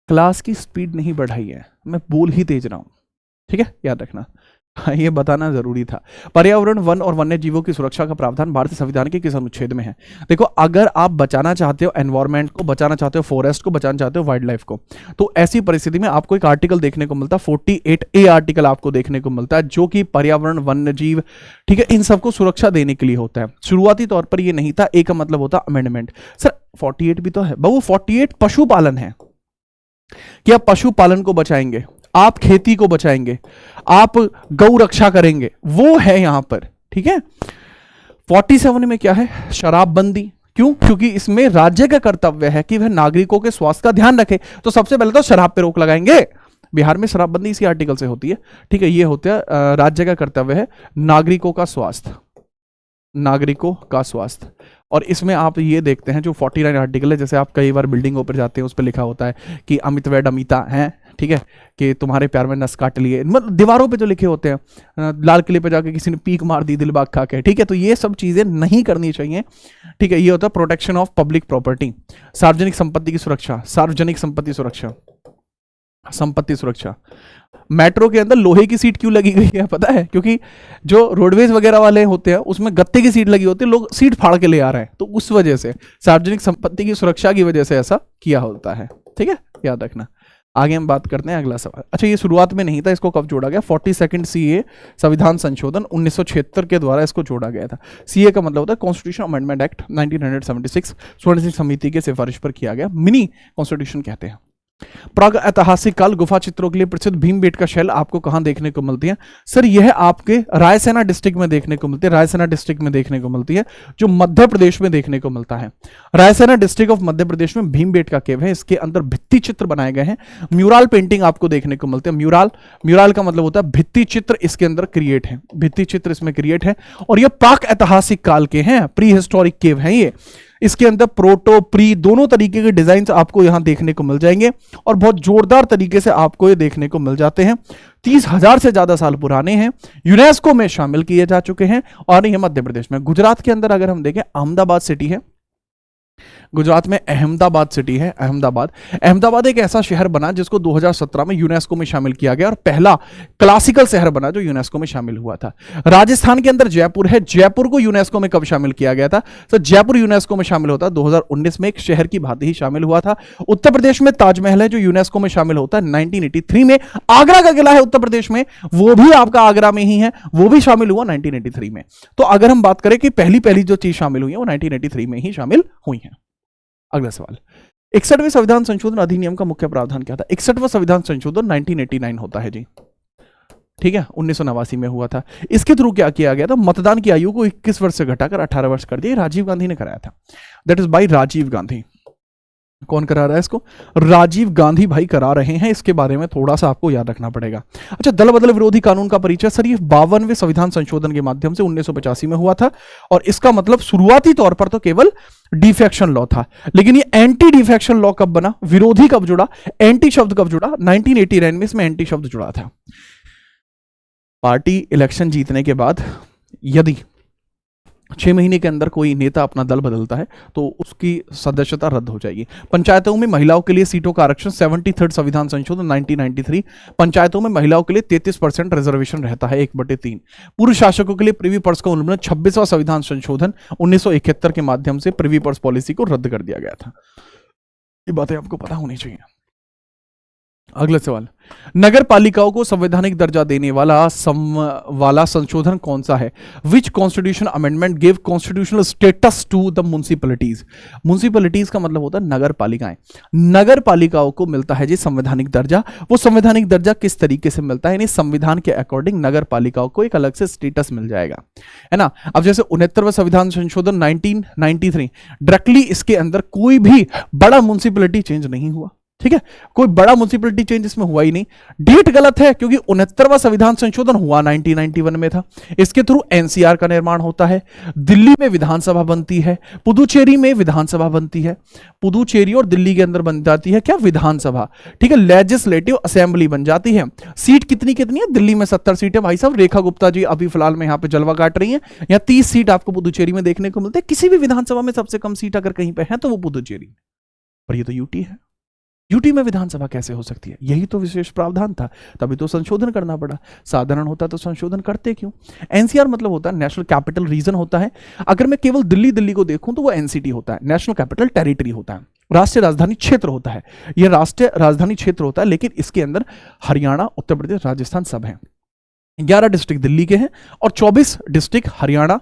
क्लास की स्पीड नहीं बढ़ाई है, मैं बोल ही तेज रहा हूं। ठीक है, याद रखना, ये बताना जरूरी था। पर्यावरण, वन और वन्य जीवों की सुरक्षा का प्रावधान भारतीय संविधान के किस अनुच्छेद में है? देखो, अगर आप बचाना चाहते हो एनवायरमेंट को, बचाना चाहते हो फॉरेस्ट को, बचाना चाहते हो वाइल्ड लाइफ को, तो ऐसी परिस्थिति में आपको एक आर्टिकल देखने को मिलता है, 48A आर्टिकल आपको देखने को मिलता है, जो कि पर्यावरण, वन्य जीव, ठीक है, इन सबको सुरक्षा देने के लिए होता है। शुरुआती तौर पर यह नहीं था। ए का मतलब होता अमेंडमेंट। सर 48 भी तो है बाबू, 48 पशुपालन है कि आप पशुपालन को बचाएंगे, आप खेती को बचाएंगे, आप गौ रक्षा करेंगे, वो है यहां पर। ठीक है, 47 में क्या है? शराबबंदी, क्यों? क्योंकि इसमें राज्य का कर्तव्य है कि वह नागरिकों के स्वास्थ्य का ध्यान रखे। तो सबसे पहले तो शराब पे रोक लगाएंगे। बिहार में शराबबंदी इसी आर्टिकल से होती है, ठीक है। ये होता है राज्य का कर्तव्य है नागरिकों का स्वास्थ्य, नागरिकों का स्वास्थ्य। और इसमें आप ये देखते हैं जो 49 आर्टिकल है, जैसे आप कई बार बिल्डिंगों पर जाते हैं उस पर लिखा होता है कि अमित वैड अमिता हैं, ठीक है, कि तुम्हारे प्यार में नस काट लिए, मतलब दीवारों पे जो लिखे होते हैं, लाल किले पे जाके किसी ने पीक मार दी दिलबाग खा के, ठीक है। तो ये सब चीजें नहीं करनी चाहिए, ठीक है। ये होता है प्रोटेक्शन ऑफ पब्लिक प्रॉपर्टी, सार्वजनिक संपत्ति की सुरक्षा, सार्वजनिक संपत्ति सुरक्षा, संपत्ति सुरक्षा। मेट्रो के अंदर लोहे की सीट क्यों लगी गई है पता है? क्योंकि जो रोडवेज वगैरह वाले होते हैं उसमें गत्ते की सीट लगी होती है, लोग सीट फाड़ के ले आ रहे हैं, तो उस वजह से सार्वजनिक संपत्ति की सुरक्षा की वजह से ऐसा किया होता है, ठीक है, याद रखना। आगे हम बात करते हैं अगला सवाल। अच्छा, ये शुरुआत में नहीं था, इसको कब जोड़ा गया? 42 सीए संविधान संशोधन 1976 के द्वारा इसको जोड़ा गया था। सीए का मतलब होता है कॉन्स्टिट्यूशन अमेंडमेंट एक्ट 1976, स्वर्ण समिति के सिफारिश पर किया गया, मिनी कॉन्स्टिट्यूशन कहते हैं। प्राग ऐतिहासिक काल गुफा चित्रों के लिए प्रसिद्ध भीमबेटका शैल आपको कहां देखने को मिलती है? सर यह आपके रायसेना डिस्ट्रिक्ट में देखने को मिलती है, रायसेना डिस्ट्रिक्ट में देखने को मिलती है, जो मध्य प्रदेश में देखने को मिलता है। रायसेना डिस्ट्रिक्ट ऑफ मध्य प्रदेश में भीमबेटका केव है, इसके अंदर भित्ति चित्र बनाए गए हैं, म्यूरल पेंटिंग आपको देखने को मिलते हैं। म्यूरल का मतलब होता है भित्ति चित्र, इसके अंदर क्रिएट है, भित्ति चित्र इसमें क्रिएट है। और ये प्राक ऐतिहासिक काल के हैं, प्री हिस्टोरिक केव हैं ये। इसके अंदर प्रोटो प्री दोनों तरीके के डिजाइन आपको यहां देखने को मिल जाएंगे और बहुत जोरदार तरीके से आपको ये देखने को मिल जाते हैं। 30,000 से ज्यादा साल पुराने हैं, यूनेस्को में शामिल किए जा चुके हैं और ये मध्य प्रदेश में। गुजरात के अंदर अगर हम देखें, अहमदाबाद सिटी है, गुजरात में अहमदाबाद सिटी है। अहमदाबाद एक ऐसा शहर बना जिसको 2017 में यूनेस्को में शामिल किया गया और पहला क्लासिकल शहर बना जो यूनेस्को में शामिल हुआ था। राजस्थान के अंदर जयपुर है, जयपुर को यूनेस्को में कब शामिल किया गया था? तो जयपुर यूनेस्को में शामिल होता 2019 में, एक शहर की भांति ही शामिल हुआ था। उत्तर प्रदेश में ताजमहल है जो यूनेस्को में शामिल होता है 1983 में। आगरा का किला है उत्तर प्रदेश में, वो भी आपका आगरा में ही है, वो भी शामिल हुआ 1983 में। तो अगर हम बात करें कि पहली जो चीज शामिल हुई है वो 1983 में ही शामिल हुई है। अगला सवाल, 61वें संविधान संशोधन अधिनियम का मुख्य प्रावधान क्या था? 61वां संविधान संशोधन 1989 होता है जी, ठीक है, 1989 में हुआ था। इसके थ्रू क्या किया गया था? मतदान की आयु को 21 वर्ष से घटाकर 18 वर्ष कर दिया। राजीव गांधी ने कराया था, that is by Rajiv Gandhi. कौन करा रहा है इसको? राजीव गांधी भाई करा रहे हैं। इसके बारे में थोड़ा सा आपको याद रखना पड़ेगा। अच्छा, दल बदल विरोधी कानून का परिचय सर ये 52वें संविधान संशोधन के माध्यम से 1985 में हुआ था और इसका मतलब शुरुआती तौर पर तो केवल डिफेक्शन लॉ था, लेकिन ये एंटी डिफेक्शन लॉ कब बना? विरोधी कब जुड़ा? एंटी शब्द कब जुड़ा? 1989 में इसमें एंटी शब्द जुड़ा था। पार्टी इलेक्शन जीतने के बाद यदि 6 महीने के अंदर कोई नेता अपना दल बदलता है तो उसकी सदस्यता रद्द हो जाएगी। पंचायतों में महिलाओं के लिए सीटों का आरक्षण 73 संविधान संशोधन 1993, पंचायतों में महिलाओं के लिए 33% रिजर्वेशन रहता है 1/3। पूर्व शासकों के लिए प्रिवी पर्स का उल्लंघन 26वां संविधान संशोधन 1971 के माध्यम से प्रिवी पर्स पॉलिसी को रद्द कर दिया गया था। ये बातें आपको पता होनी चाहिए। अगला सवाल, नगर पालिकाओं को संवैधानिक दर्जा देने वाला संशोधन कौन सा है? Which constitution amendment give constitutional status to the municipalities? Municipalities का मतलब होता है नगर पालिकाएं। नगर पालिकाओं को मिलता है जी संवैधानिक दर्जा। वो संवैधानिक दर्जा किस तरीके से मिलता है? यानी संविधान के अकॉर्डिंग नगर पालिकाओं को एक अलग से स्टेटस मिल जाएगा, है ना। अब जैसे 69वां संविधान संशोधन 1993, डायरेक्टली इसके अंदर कोई भी बड़ा म्युनिसिपैलिटी चेंज नहीं हुआ, ठीक है, कोई बड़ा म्युनिसिपैलिटी चेंज इसमें हुआ ही नहीं। डेट गलत है क्योंकि 69वां संविधान संशोधन हुआ 1991 में था। इसके थ्रू एनसीआर का निर्माण होता है, दिल्ली में विधानसभा बनती है, पुदुचेरी में विधानसभा बनती है, पुदुचेरी और दिल्ली के अंदर बन जाती है क्या? विधानसभा, ठीक है, लेजिस्लेटिव असेंबली बन जाती है। सीट कितनी कितनी है? दिल्ली में 70 सीट है भाई साहब। रेखा गुप्ता जी अभी फिलहाल में यहाँ पे जलवा काट रही है। यहाँ 30 सीट आपको पुदुचेरी में देखने को मिलते हैं। किसी भी विधानसभा में सबसे कम सीट अगर कहीं पे है तो वो पुदुचेरी, पर ये तो यूटी है। यूटी में विधानसभा कैसे हो सकती है? यही तो विशेष प्रावधान था, तभी तो संशोधन करना पड़ा। साधारण होता तो संशोधन करते क्यों? एनसीआर मतलब होता है नेशनल कैपिटल रीजन होता है। अगर मैं केवल दिल्ली को देखूं तो वो एनसीटी होता है, नेशनल कैपिटल टेरिटरी होता है, राष्ट्रीय राजधानी क्षेत्र होता है। यह राष्ट्रीय राजधानी क्षेत्र होता है, लेकिन इसके अंदर हरियाणा, उत्तर प्रदेश, राजस्थान सब है। 11 डिस्ट्रिक्ट दिल्ली के हैं और 24 डिस्ट्रिक्ट हरियाणा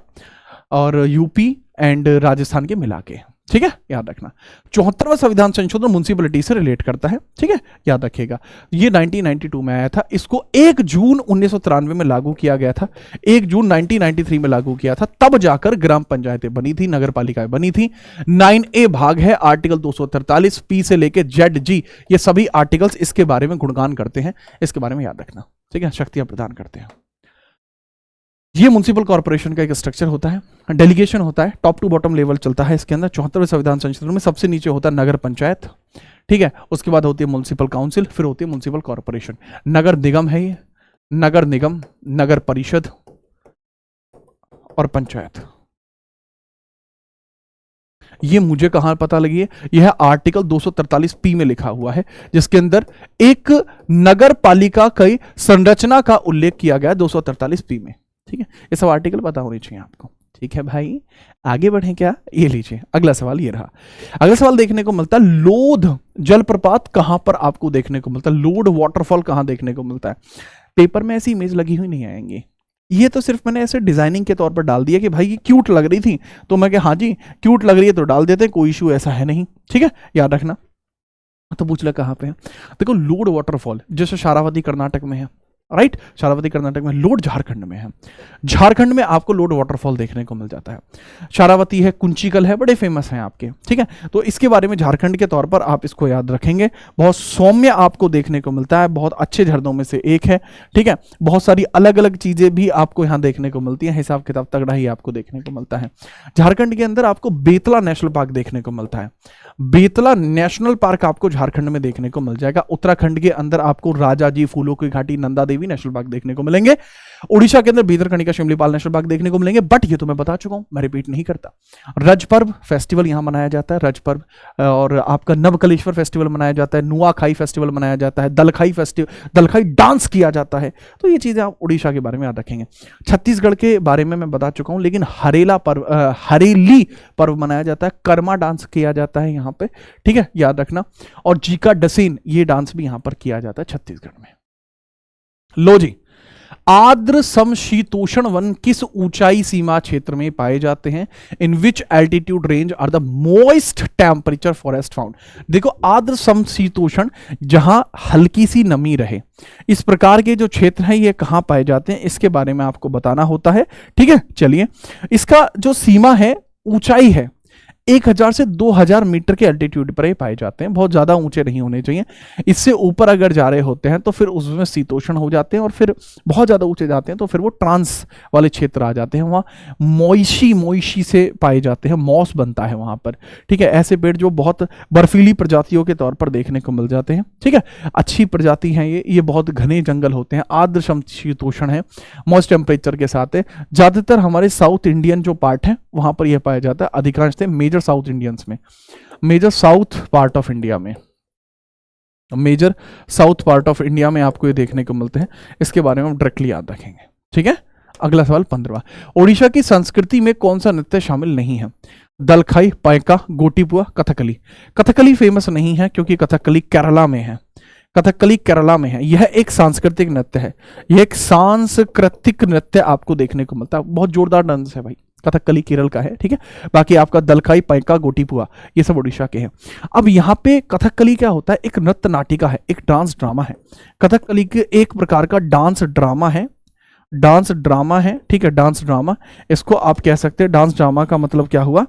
और यूपी एंड राजस्थान के मिला के। ठीक है, याद रखना। 74वां संविधान संशोधन म्युनिसिपैलिटी से रिलेट करता है, ठीक है, याद रखिएगा। ये 1992 में आया था, इसको 1 जून 1993 में लागू किया गया था, 1 जून 1993 में लागू किया था, तब जाकर ग्राम पंचायतें बनी थी, नगर पालिकाएं बनी थी। 9A भाग है, आर्टिकल 243 पी से लेके ZG, ये सभी आर्टिकल्स इसके बारे में गुणगान करते हैं, इसके बारे में याद रखना, ठीक है, शक्तियां प्रदान करते हैं। ये म्युनिसिपल कॉर्पोरेशन का एक स्ट्रक्चर होता है, डेलीगेशन होता है, टॉप टू बॉटम लेवल चलता है इसके अंदर। 74वें संविधान संशोधन में सबसे नीचे होता है नगर पंचायत, ठीक है, उसके बाद होती है म्युनिसिपल काउंसिल, फिर होती है म्युनिसिपल कॉर्पोरेशन। नगर निगम है ये, नगर निगम, नगर परिषद और पंचायत। ये मुझे कहां पता लगी है, यह आर्टिकल 243 पी में लिखा हुआ है, जिसके अंदर एक नगर पालिका की संरचना का उल्लेख किया गया 243 पी में, ठीक है। ये सब आर्टिकल पता होने चाहिए आपको, ठीक है भाई। आगे बढ़ें क्या, ये लीजिए अगला सवाल, ये रहा अगला सवाल। देखने को मिलता है लोध जलप्रपात कहां पर आपको देखने को मिलता है, लोध वाटरफॉल कहां देखने को मिलता है। पेपर में ऐसी इमेज लगी हुई नहीं आएंगी, ये तो सिर्फ मैंने ऐसे डिजाइनिंग के तौर पर डाल दिया कि भाई ये क्यूट लग रही थी, तो मैं हाँ जी क्यूट लग रही है तो डाल देते हैं, कोई इशू ऐसा है नहीं, ठीक है, याद रखना। तो पूछ ले कहां पे है, देखो लोध वाटरफॉल जैसे शारावती कर्नाटक में है, राइट, शारावती कर्नाटक में, लोध झारखंड में है। झारखंड में आपको लोध वाटरफॉल देखने को मिल जाता है। शारावती है, कुंचिकल है, बड़े फेमस हैं आपके, ठीक है। तो इसके बारे में झारखंड के तौर पर आप इसको याद रखेंगे। बहुत सौम्य आपको देखने को मिलता है, बहुत अच्छे झरनों में से एक है, ठीक है। बहुत सारी अलग अलग चीजें भी आपको यहाँ देखने को मिलती है, हिसाब किताब तगड़ा ही आपको देखने को मिलता है। झारखंड के अंदर आपको बेतला नेशनल पार्क देखने को मिलता है, बेतला नेशनल पार्क आपको झारखंड में देखने को मिल जाएगा। उत्तराखंड के अंदर आपको राजाजी, फूलों की घाटी, नंदा देवी नेशनल पार्क देखने को मिलेंगे। उड़ीसा के अंदर भीतरकनिका शिमलीपाल नेशनल पार्क देखने को मिलेंगे, बट ये तो मैं बता चुका हूं, मैं रिपीट नहीं करता। रज पर्व फेस्टिवल यहां मनाया जाता है, रज पर्व, और आपका नवकलेश्वर फेस्टिवल मनाया जाता है, नुआखाई फेस्टिवल मनाया जाता है, दलखाई फेस्टिवल, दलखाई डांस किया जाता है। तो ये चीजें आप उड़ीसा के बारे में याद रखेंगे। छत्तीसगढ़ के बारे में मैं बता चुका हूं, लेकिन हरेला पर्व, हरेली पर्व मनाया जाता है, कर्मा डांस किया जाता है यहाँ पे, ठीक है, याद रखना। और जीका डसीन, ये डांस भी यहां पर किया जाता है छत्तीसगढ़ में। लो जी, आर्द्र समशीतोष्ण वन किस ऊंचाई सीमा क्षेत्र में पाए जाते हैं, in which altitude range are the moist temperature forest found. देखो आर्द्र समशीतोष्ण, जहां हल्की सी नमी रहे, इस प्रकार के जो क्षेत्र हैं ये कहां पाए जाते हैं, इसके बारे में आपको बताना होता है, ठीक है। चलिए, इसका जो सीमा है, ऊंचाई है, 1000 से 2000 मीटर के एल्टीट्यूड पर ही पाए जाते हैं, बहुत ज्यादा ऊंचे नहीं होने चाहिए। इससे ऊपर अगर जा रहे होते हैं तो फिर उसमें शीतोष्ण हो जाते हैं, और फिर बहुत ज्यादा ऊंचे जाते हैं तो फिर वो ट्रांस वाले क्षेत्र आ जाते हैं, वहाँ मोइशी से पाए जाते हैं, मॉस बनता है वहां पर, ठीक है। ऐसे पेड़ जो बहुत बर्फीली प्रजातियों के तौर पर देखने को मिल जाते हैं, ठीक है, अच्छी प्रजाति हैं ये बहुत घने जंगल होते हैं, आर्द्र समशीतोष्ण है, मॉइस्ट टेम्परेचर के साथ है। ज्यादातर हमारे साउथ इंडियन जो पार्ट है वहां पर यह पाया जाता है, अधिकांशतः मेजर साउथ इंडियंस में, major south part of India में, major south part of India में आपको ये देखने को मिलते हैं। इसके बारे में हम डायरेक्टली याद रखेंगे, ठीक है। अगला सवाल 15वां, ओडिशा की संस्कृति में कौन सा नृत्य शामिल नहीं है, दलखाई, पायका, गोटीपुआ, कथकली। कथकली फेमस नहीं है क्योंकि कथकली केरला में है, कथकली केरला में है। यह एक सांस्कृतिक नृत्य है, यह एक सांस्कृतिक नृत्य आपको देखने को मिलता है, बहुत जोरदार डांस है भाई, कथकली केरल का है, ठीक है। बाकी आपका दलखाई, पायका, गोटीपुआ ये सब उड़ीसा के हैं। अब यहाँ पे कथकली क्या होता है, एक नृत्य नाटिका है, एक डांस ड्रामा है। कथकली के एक प्रकार का डांस ड्रामा है, डांस ड्रामा है, ठीक है, डांस ड्रामा, इसको आप कह सकते हैं। डांस ड्रामा का मतलब क्या हुआ,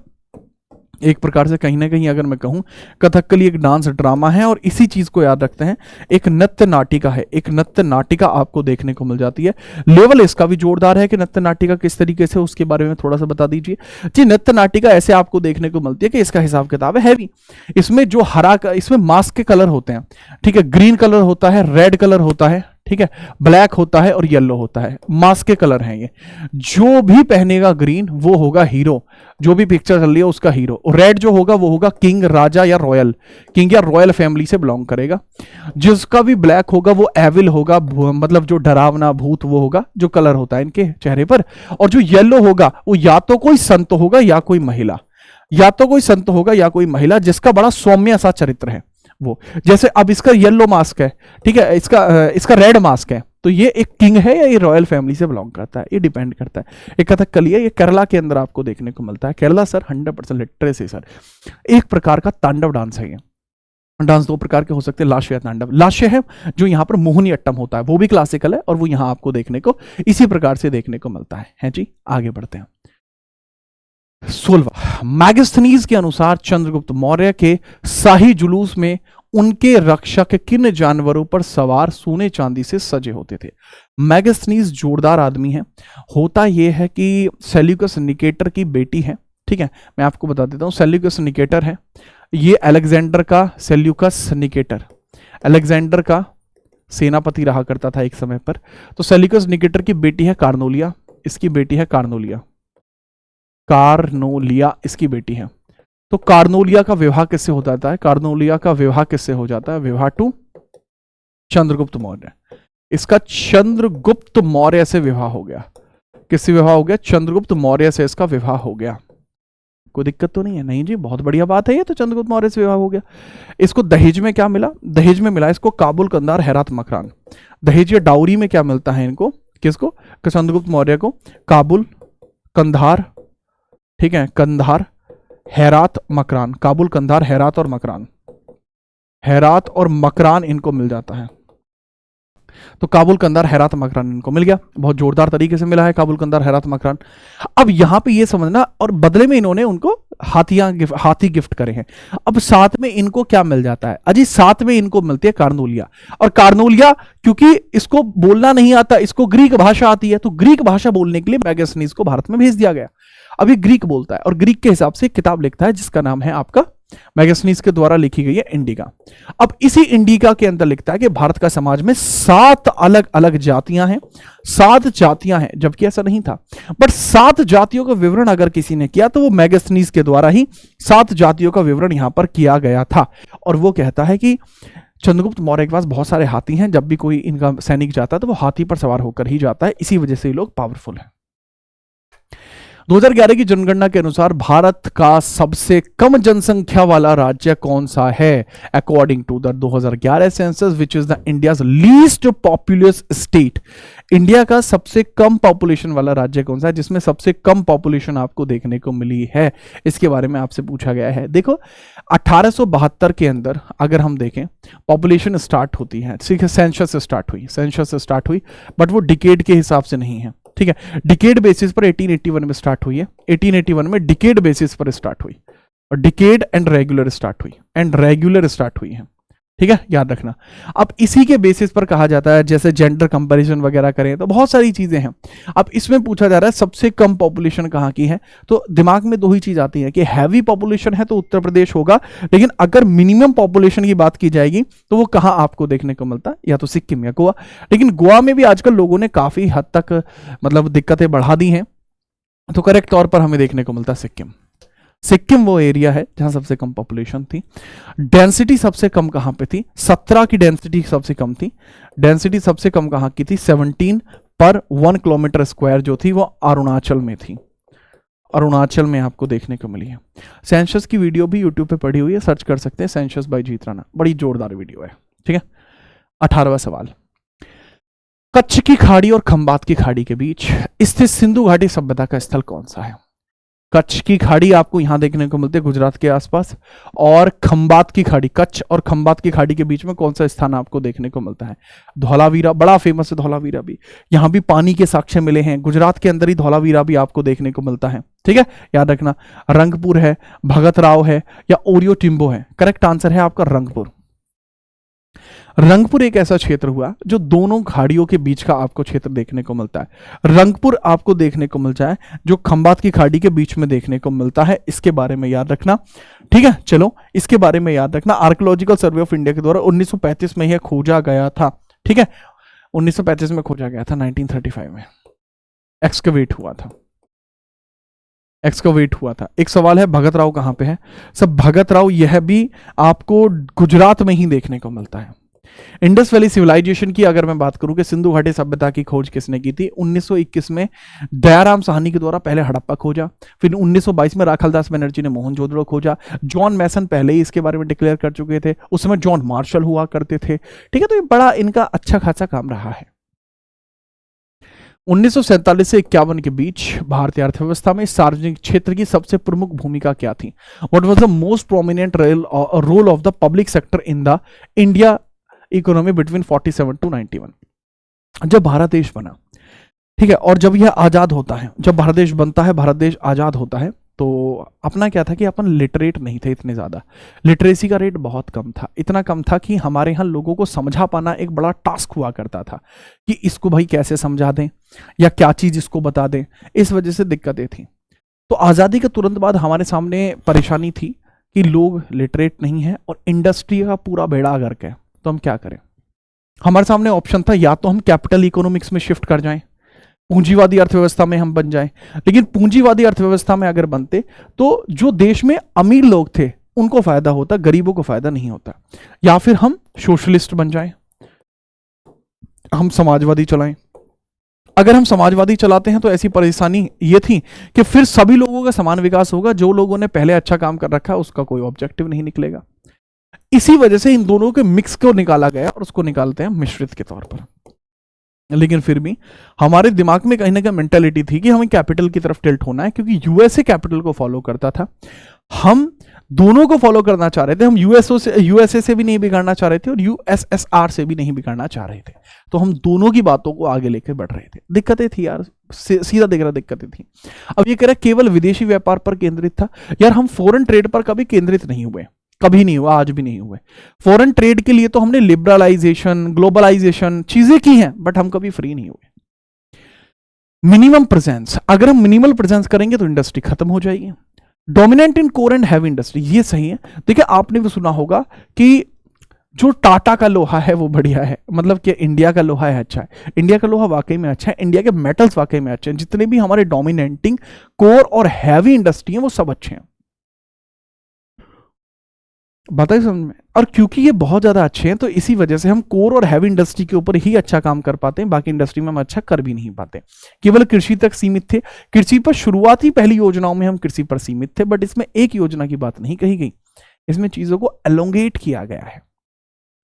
एक प्रकार से कहीं ना कहीं अगर मैं कहूं, कथकली एक डांस ड्रामा है, और इसी चीज को याद रखते हैं, एक नृत्य नाटिका है, एक नृत्य नाटिका आपको देखने को मिल जाती है। लेवल इसका भी जोरदार है कि नृत्य नाटिका किस तरीके से, उसके बारे में थोड़ा सा बता दीजिए जी। नृत्य नाटिका ऐसे आपको देखने को मिलती है कि इसका हिसाब किताब है हैवी, इसमें जो हरा, इसमें मास्क के कलर होते हैं, ठीक है, ग्रीन कलर होता है, रेड कलर होता है, ठीक है, ब्लैक होता है और येलो होता है, मास्क के कलर हैं ये। जो भी पहनेगा ग्रीन वो होगा हीरो, जो भी पिक्चर चल रही है उसका हीरो। रेड जो होगा वो होगा किंग, राजा या रॉयल, किंग या रॉयल फैमिली से बिलोंग करेगा। जिसका भी ब्लैक होगा वो एविल होगा, मतलब जो डरावना भूत वो होगा, जो कलर होता है इनके चेहरे पर। और जो येलो होगा वो या तो कोई संत होगा या कोई महिला, या तो कोई संत होगा या कोई महिला जिसका बड़ा सौम्य सा चरित्र है वो। जैसे अब इसका येलो मास्क है, ठीक है, इसका रेड मास्क है, तो ये एक किंग है या ये रॉयल फैमिली से बिलोंग करता है, ये डिपेंड करता है। एक कथकली है, ये केरला के अंदर आपको देखने को मिलता है। Kerala sir 100% literacy sir. एक प्रकार का तांडव डांस है ये। डांस दो प्रकार के हो सकते हैं, लास्य या तांडव। लास्य है जो यहाँ पर मोहिनी अट्टम होता है, वो भी क्लासिकल है और वो यहाँ आपको देखने को इसी प्रकार से देखने को मिलता है जी। आगे बढ़ते हैं। 16वां, मैगस्थनीज के अनुसार चंद्रगुप्त मौर्य के शाही जुलूस में उनके रक्षक किन जानवरों पर सवार सोने चांदी से सजे होते थे? मैगस्थनीज जोरदार आदमी है। होता यह है कि सेल्यूकस निकेटर की बेटी है, ठीक है, मैं आपको बता देता हूं। सेल्यूकस निकेटर है, ये अलेक्जेंडर का, सेल्यूकस निकेटर अलेक्जेंडर का सेनापति रहा करता था एक समय पर। तो सेल्यूकस निकेटर की बेटी है कार्नोलिया, इसकी बेटी है कार्नोलिया इसकी बेटी है। तो कार्नोलिया का विवाह किससे हो जाता है? कार्नोलिया का विवाह किससे हो जाता है? विवाह टू चंद्रगुप्त मौर्य। इसका चंद्रगुप्त मौर्य से विवाह हो गया। किससे विवाह हो गया? चंद्रगुप्त मौर्य से इसका विवाह हो गया। कोई दिक्कत तो नहीं है? नहीं जी, बहुत बढ़िया बात है ये तो, चंद्रगुप्त मौर्य से विवाह हो गया। इसको दहेज में क्या मिला? दहेज में मिला इसको काबुल, कंधार, हेरात, मकरान। दहेज या डाउरी में क्या मिलता है इनको? किसको? चंद्रगुप्त मौर्य को काबुल, कंधार, ठीक है, कंधार, हेरात, मकरान। काबुल, कंधार, हेरात और मकरान, हेरात और मकरान इनको मिल जाता है। तो काबुल, कंधार, हेरात, मकरान इनको मिल गया। बहुत जोरदार तरीके से मिला है काबुल, कंधार, हेरात, मकरान। अब यहां पे ये समझना, और बदले में इन्होंने उनको हाथी गिफ्ट करे हैं। अब साथ में इनको क्या मिल जाता है? अजी साथ में इनको मिलती है कार्नोलिया। और कार्नोलिया क्योंकि इसको बोलना नहीं आता, इसको ग्रीक भाषा आती है, तो ग्रीक भाषा बोलने के लिए मैगस्थनीज को भारत में भेज दिया गया। अभी ग्रीक बोलता है और ग्रीक के हिसाब से किताब लिखता है जिसका नाम है आपका, मैगस्थनीज के द्वारा लिखी गई है, इंडिका। अब इसी इंडिका के अंदर लिखता है कि भारत का समाज में 7 अलग अलग जातियां हैं, 7 जातियां हैं, जबकि ऐसा नहीं था। बट 7 जातियों का विवरण अगर किसी ने किया तो वो मैगस्थनीज के द्वारा ही 7 जातियों का विवरण यहां पर किया गया था। और वो कहता है कि चंद्रगुप्त मौर्य के पास बहुत सारे हाथी हैं, जब भी कोई इनका सैनिक जाता है तो वो हाथी पर सवार होकर ही जाता है, इसी वजह से ये लोग पावरफुल हैं। 2011 की जनगणना के अनुसार भारत का सबसे कम जनसंख्या वाला राज्य कौन सा है? According to the 2011 census, which is the India's least populous state. India का सबसे कम पॉपुलेशन वाला राज्य कौन सा है, जिसमें सबसे कम पॉपुलेशन आपको देखने को मिली है? इसके बारे में आपसे पूछा गया है। देखो 1872 के अंदर अगर हम देखें, पॉपुलेशन स्टार्ट होती है, ठीक है, सेंसस स्टार्ट हुई, बट वो डिकेड के हिसाब से नहीं है, ठीक है, डिकेड बेसिस पर 1881 में स्टार्ट हुई है। 1881 में डिकेड बेसिस पर स्टार्ट हुई, और डिकेड एंड रेगुलर स्टार्ट हुई है, ठीक है, याद रखना। अब इसी के बेसिस पर कहा जाता है, जैसे जेंडर कंपैरिजन वगैरह करें तो बहुत सारी चीजें हैं। अब इसमें पूछा जा रहा है सबसे कम पॉपुलेशन कहाँ की है, तो दिमाग में 2 ही चीज आती है कि हैवी पॉपुलेशन है तो उत्तर प्रदेश होगा, लेकिन अगर मिनिमम पॉपुलेशन की बात की जाएगी तो वो कहाँ आपको देखने को मिलता है? या तो सिक्किम या गोवा। लेकिन गोवा में भी आजकल लोगों ने काफी हद तक मतलब दिक्कतें बढ़ा दी हैं, तो करेक्ट तौर पर हमें देखने को मिलता है सिक्किम वो एरिया है जहां सबसे कम पॉपुलेशन थी। डेंसिटी सबसे कम कहां पे थी? 17 की डेंसिटी सबसे कम थी। डेंसिटी सबसे कम कहां की थी? 17 पर 1 किलोमीटर स्क्वायर जो थी वो अरुणाचल में थी। अरुणाचल में आपको देखने को मिली है। सेंसस की वीडियो भी यूट्यूब पे पड़ी हुई है, सर्च कर सकते हैं, सेंसस बाय जीत राणा, बड़ी जोरदार वीडियो है, ठीक है। 18वां सवाल, कच्छ की खाड़ी और खंबात की खाड़ी के बीच स्थित सिंधु घाटी सभ्यता का स्थल कौन सा है? कच्छ की खाड़ी आपको यहां देखने को मिलती है गुजरात के आसपास, और खंबात की खाड़ी, कच्छ और खंबात की खाड़ी के बीच में कौन सा स्थान आपको देखने को मिलता है? धौलावीरा, बड़ा फेमस है धौलावीरा भी, यहां भी पानी के साक्ष्य मिले हैं। गुजरात के अंदर ही धौलावीरा भी आपको देखने को मिलता है, ठीक है, याद रखना। रंगपुर है, भगत राव है, या ओरियो टिम्बो है? करेक्ट आंसर है आपका रंगपुर। रंगपुर एक ऐसा क्षेत्र हुआ जो दोनों खाड़ियों के बीच का आपको क्षेत्र देखने को मिलता है। रंगपुर आपको देखने को मिलता है जो खंबात की खाड़ी के बीच में देखने को मिलता है, इसके बारे में याद रखना, ठीक है। चलो इसके बारे में याद रखना, आर्कियोलॉजिकल सर्वे ऑफ इंडिया के द्वारा 1935 में यह खोजा गया था, ठीक है, 1935 में खोजा गया था, 1935 में एक्सकवेट हुआ था। एक सवाल है भगत राव कहां पे है? सब भगत राव यह भी आपको गुजरात में ही देखने को मिलता है। इंडस वैली सिविलाइजेशन की अगर मैं बात करूं कि सिंधु घाटी सभ्यता की खोज किसने की थी, 1921 में दयाराम साहनी के द्वारा पहले हड़प्पा खोजा, फिर 1922 में राखालदास बनर्जी ने मोहनजोदड़ो खोजा। जॉन मैसन पहले ही इसके बारे में डिक्लेयर कर चुके थे, उस समय जॉन मार्शल हुआ करते थे, ठीक है। तो ये बड़ा इनका अच्छा खासा काम रहा है। 1947 से 51 के बीच भारतीय अर्थव्यवस्था में सार्वजनिक क्षेत्र की सबसे प्रमुख भूमिका क्या थी? What was the most prominent role of the public sector in the India economy between 47 to 91? जब भारत देश बना, ठीक है, और जब यह आजाद होता है, जब भारत देश बनता है, भारत देश आजाद होता है, तो अपना क्या था कि अपन लिटरेट नहीं थे इतने ज़्यादा, लिटरेसी का रेट बहुत कम था, इतना कम था कि हमारे यहाँ लोगों को समझा पाना एक बड़ा टास्क हुआ करता था कि इसको भाई कैसे समझा दें या क्या चीज़ इसको बता दें। इस वजह से दिक्कतें थी। तो आज़ादी के तुरंत बाद हमारे सामने परेशानी थी कि लोग लिटरेट नहीं है और इंडस्ट्री का पूरा बेड़ा गर्क है। तो हम क्या करें? हमारे सामने ऑप्शन था, या तो हम कैपिटल इकोनॉमिक्स में शिफ्ट कर जाएं, पूंजीवादी अर्थव्यवस्था में हम बन जाएं। लेकिन पूंजीवादी अर्थव्यवस्था में अगर बनते तो जो देश में अमीर लोग थे उनको फायदा होता, गरीबों को फायदा नहीं होता। या फिर हम सोशलिस्ट बन जाएं, हम समाजवादी चलाएं। अगर हम समाजवादी चलाते हैं तो ऐसी परेशानी ये थी कि फिर सभी लोगों का समान विकास होगा, जो लोगों ने पहले अच्छा काम कर रखा है उसका कोई ऑब्जेक्टिव नहीं निकलेगा। इसी वजह से इन दोनों के मिक्स को निकाला गया और उसको निकालते हैं मिश्रित के तौर पर। लेकिन फिर भी हमारे दिमाग में कहीं ना कहीं मेंटालिटी थी कि हमें कैपिटल की तरफ टिल्ट होना है, क्योंकि यूएसए कैपिटल को फॉलो करता था। हम दोनों को फॉलो करना चाह रहे थे, हम यूएसए से भी नहीं बिगाड़ना चाह रहे थे और यूएसएसआर से भी नहीं बिगाड़ना चाह रहे थे। तो हम दोनों की बातों को आगे लेकर बढ़ रहे थे। दिक्कतें थी यार, सीधा देख रहा, दिक्कतें थी। अब ये कह रहा केवल विदेशी व्यापार पर केंद्रित था। यार हम फॉरेन ट्रेड पर कभी केंद्रित नहीं हुए, कभी नहीं हुआ, आज भी नहीं हुए। फॉरेन ट्रेड के लिए तो हमने लिबरलाइजेशन, ग्लोबलाइजेशन चीजें की हैं, बट हम कभी फ्री नहीं हुए। मिनिमम प्रेजेंस, अगर हम मिनिमल प्रेजेंस करेंगे तो इंडस्ट्री खत्म हो जाएगी। Dominant in core and heavy industry, ये सही है। देखिए आपने भी सुना होगा कि जो टाटा का लोहा है वो बढ़िया है, मतलब कि इंडिया का लोहा है अच्छा है, इंडिया का लोहा वाकई में अच्छा है, इंडिया के मेटल्स वाकई में अच्छे हैं, जितने भी हमारे डोमिनेटिंग कोर और हैवी इंडस्ट्री हैं वो सब अच्छे हैं। बताइए समझ में। और क्योंकि ये बहुत ज़्यादा अच्छे हैं तो इसी वजह से हम कोर और हैवी इंडस्ट्री के ऊपर ही अच्छा काम कर पाते हैं, बाकी इंडस्ट्री में हम अच्छा कर भी नहीं पाते। केवल कृषि तक सीमित थे। कृषि पर शुरुआती पहली योजनाओं में हम कृषि पर सीमित थे, बट इसमें एक योजना की बात नहीं कही गई, इसमें चीज़ों को एलोंगेट किया गया है।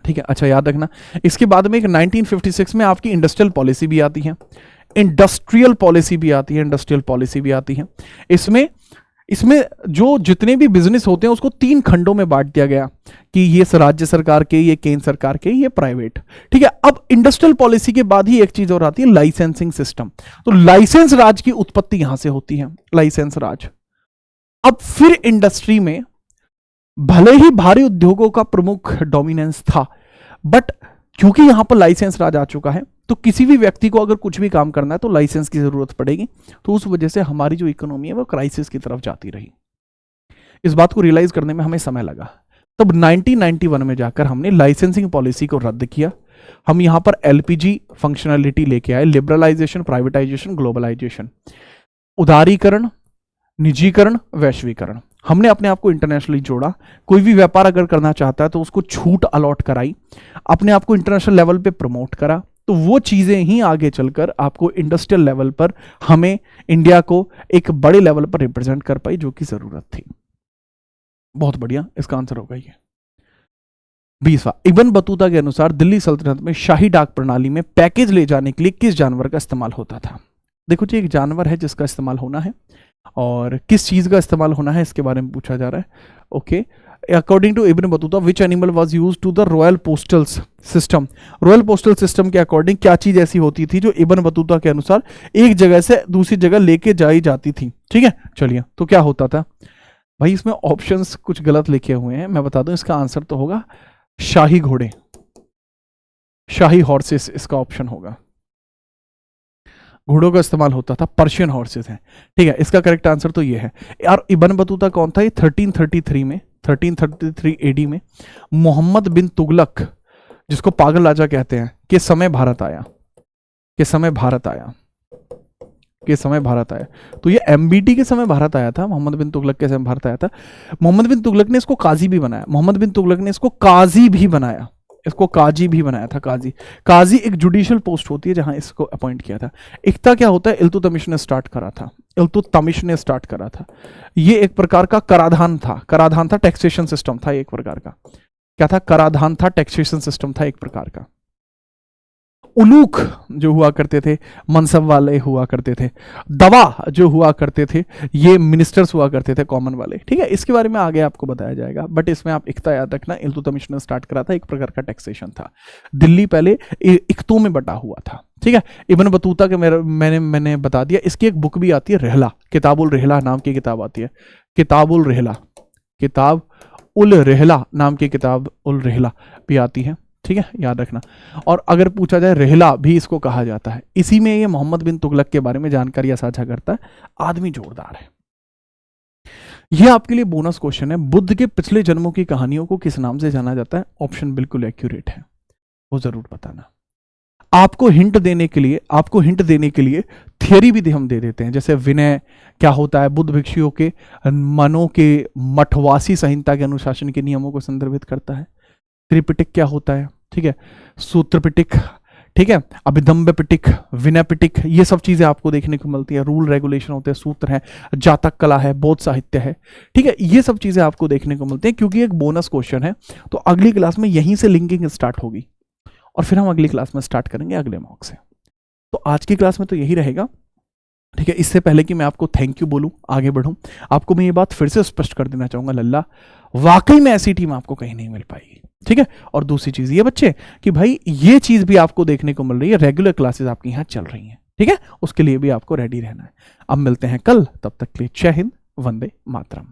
ठीक है, अच्छा याद रखना। इसके बाद में एक 1956 में आपकी इंडस्ट्रियल पॉलिसी भी आती है, इंडस्ट्रियल पॉलिसी भी आती है, इंडस्ट्रियल पॉलिसी भी आती है। इसमें जो जितने भी बिजनेस होते हैं उसको 3 खंडों में बांट दिया गया कि ये राज्य सरकार के, ये केंद्र सरकार के, ये प्राइवेट। ठीक है, अब इंडस्ट्रियल पॉलिसी के बाद ही एक चीज और आती है, लाइसेंसिंग सिस्टम। तो लाइसेंस राज की उत्पत्ति यहां से होती है, लाइसेंस राज। अब फिर इंडस्ट्री में भले ही भारी उद्योगों का प्रमुख डोमिनेंस था, बट क्योंकि यहां पर लाइसेंस राज आ चुका है तो किसी भी व्यक्ति को अगर कुछ भी काम करना है तो लाइसेंस की जरूरत पड़ेगी। तो उस वजह से हमारी जो इकोनॉमी है वो क्राइसिस की तरफ जाती रही। इस बात को रियलाइज करने में हमें समय लगा। तब 1991 में जाकर हमने लाइसेंसिंग पॉलिसी को रद्द किया। हम यहां पर एलपीजी फंक्शनलिटी लेके आए, लिबरलाइजेशन, प्राइवेटाइजेशन, ग्लोबलाइजेशन, उदारीकरण, निजीकरण, वैश्वीकरण। हमने अपने आप को इंटरनेशनली जोड़ा। कोई भी व्यापार अगर करना चाहता है तो उसको छूट अलॉट कराई, अपने आप को इंटरनेशनल लेवल पे प्रमोट करा। तो वो चीजें ही आगे चलकर आपको इंडस्ट्रियल लेवल पर, हमें इंडिया को एक बड़े लेवल पर रिप्रेजेंट कर पाई, जो कि जरूरत थी। बहुत बढ़िया, इसका आंसर होगा ये। 20वां, इब्न बतूता के अनुसार दिल्ली सल्तनत में शाही डाक प्रणाली में पैकेज ले जाने के लिए किस जानवर का इस्तेमाल होता था? देखो जी, एक जानवर है जिसका इस्तेमाल होना है, और किस चीज का इस्तेमाल होना है इसके बारे में पूछा जा रहा है। Okay, according to Ibn Battuta which animal was used to the royal postal system? Royal postal system के अकॉर्डिंग क्या चीज ऐसी होती थी जो इब्न बतूता के अनुसार एक जगह से दूसरी जगह लेके जाई जाती थी? ठीक है, चलिए, तो क्या होता था भाई? इसमें ऑप्शंस कुछ गलत लिखे हुए हैं, मैं बता दूं इसका आंसर तो होगा शाही घोड़े, शाही हॉर्सेस इसका ऑप्शन होगा। घोड़ों का इस्तेमाल होता था, पर्शियन हॉर्सेस हैं। ठीक है, इसका करेक्ट आंसर तो ये है यार। इब्न बतूता कौन था? ये 1333 एडी में मोहम्मद बिन तुगलक, जिसको पागल राजा कहते हैं, के समय भारत आया, के समय भारत आया, के समय भारत आया। तो ये एमबीटी के समय भारत आया था, मोहम्मद बिन तुगलक के समय भारत आया था। मोहम्मद बिन तुगलक ने इसको काजी भी बनाया, मोहम्मद बिन तुगलक ने इसको काजी भी बनाया, इसको काजी भी बनाया था। काजी एक जुडिशियल पोस्ट होती है जहां इसको अपॉइंट किया था। इक्ता क्या होता है? इल्तुतमिश ने स्टार्ट करा था, इल्तुतमिश ने स्टार्ट करा था। ये एक प्रकार का कराधान था, कराधान था, टैक्सेशन सिस्टम था एक प्रकार का। क्या था? कराधान था, टैक्सेशन सिस्टम था एक प्रकार का। उलूक जो हुआ करते थे मनसब वाले हुआ करते थे, दवा जो हुआ करते थे ये मिनिस्टर्स हुआ करते थे कॉमन वाले। ठीक है, इसके बारे में आगे आपको बताया जाएगा, बट इसमें आप इक्ता याद रखना, इल्तुतमिश ने स्टार्ट करा था, एक प्रकार का टैक्सेशन था। दिल्ली पहले इक्तों में बटा हुआ था। ठीक है, इब्न बतूता के मैंने बता दिया। इसकी एक बुक भी आती है रहला, किताबुल रहला नाम की किताब आती है, किताबुल रहला, किताब उल रहला नाम की किताब उल रहला भी आती है। ठीक है, याद रखना। और अगर पूछा जाए रहला भी इसको कहा जाता है। इसी में ये मोहम्मद बिन तुगलक के बारे में जानकारी साझा करता है। आदमी जोरदार है। यह आपके लिए बोनस क्वेश्चन है, बुद्ध के पिछले जन्मों की कहानियों को किस नाम से जाना जाता है? ऑप्शन बिल्कुल एक्यूरेट है, वो जरूर बताना। आपको हिंट देने के लिए थियरी भी हम दे देते हैं, जैसे विनय क्या होता है, बुद्ध भिक्षुओं के मनों के मठवासी संहिता के अनुशासन के नियमों को संदर्भित करता है। त्रिपिटक क्या होता है? ठीक है, सूत्र पिटक, ठीक है, अभिधम्ब पिटक, विनय पिटक, ये सब चीजें आपको देखने को मिलती है। रूल रेगुलेशन होते हैं, सूत्र है, जातक कला है, बौद्ध साहित्य है। ठीक है, ये सब चीजें आपको देखने को मिलती है। क्योंकि एक बोनस क्वेश्चन है तो अगली क्लास में यहीं से लिंकिंग स्टार्ट होगी और फिर हम अगली क्लास में स्टार्ट करेंगे अगले मॉक से। तो आज की क्लास में तो यही रहेगा। ठीक है, इससे पहले कि मैं आपको थैंक यू बोलूं, आगे बढ़ूं, आपको मैं ये बात फिर से स्पष्ट कर देना चाहूंगा, लल्ला वाकई में ऐसी टीम आपको कहीं नहीं मिल पाएगी। ठीक है, और दूसरी चीज ये बच्चे कि भाई ये चीज भी आपको देखने को मिल रही है, रेगुलर क्लासेस आपकी यहां चल रही हैं। ठीक है, उसके लिए भी आपको रेडी रहना है। अब मिलते हैं कल, तब तक के लिए जय हिंद, वंदे मातरम।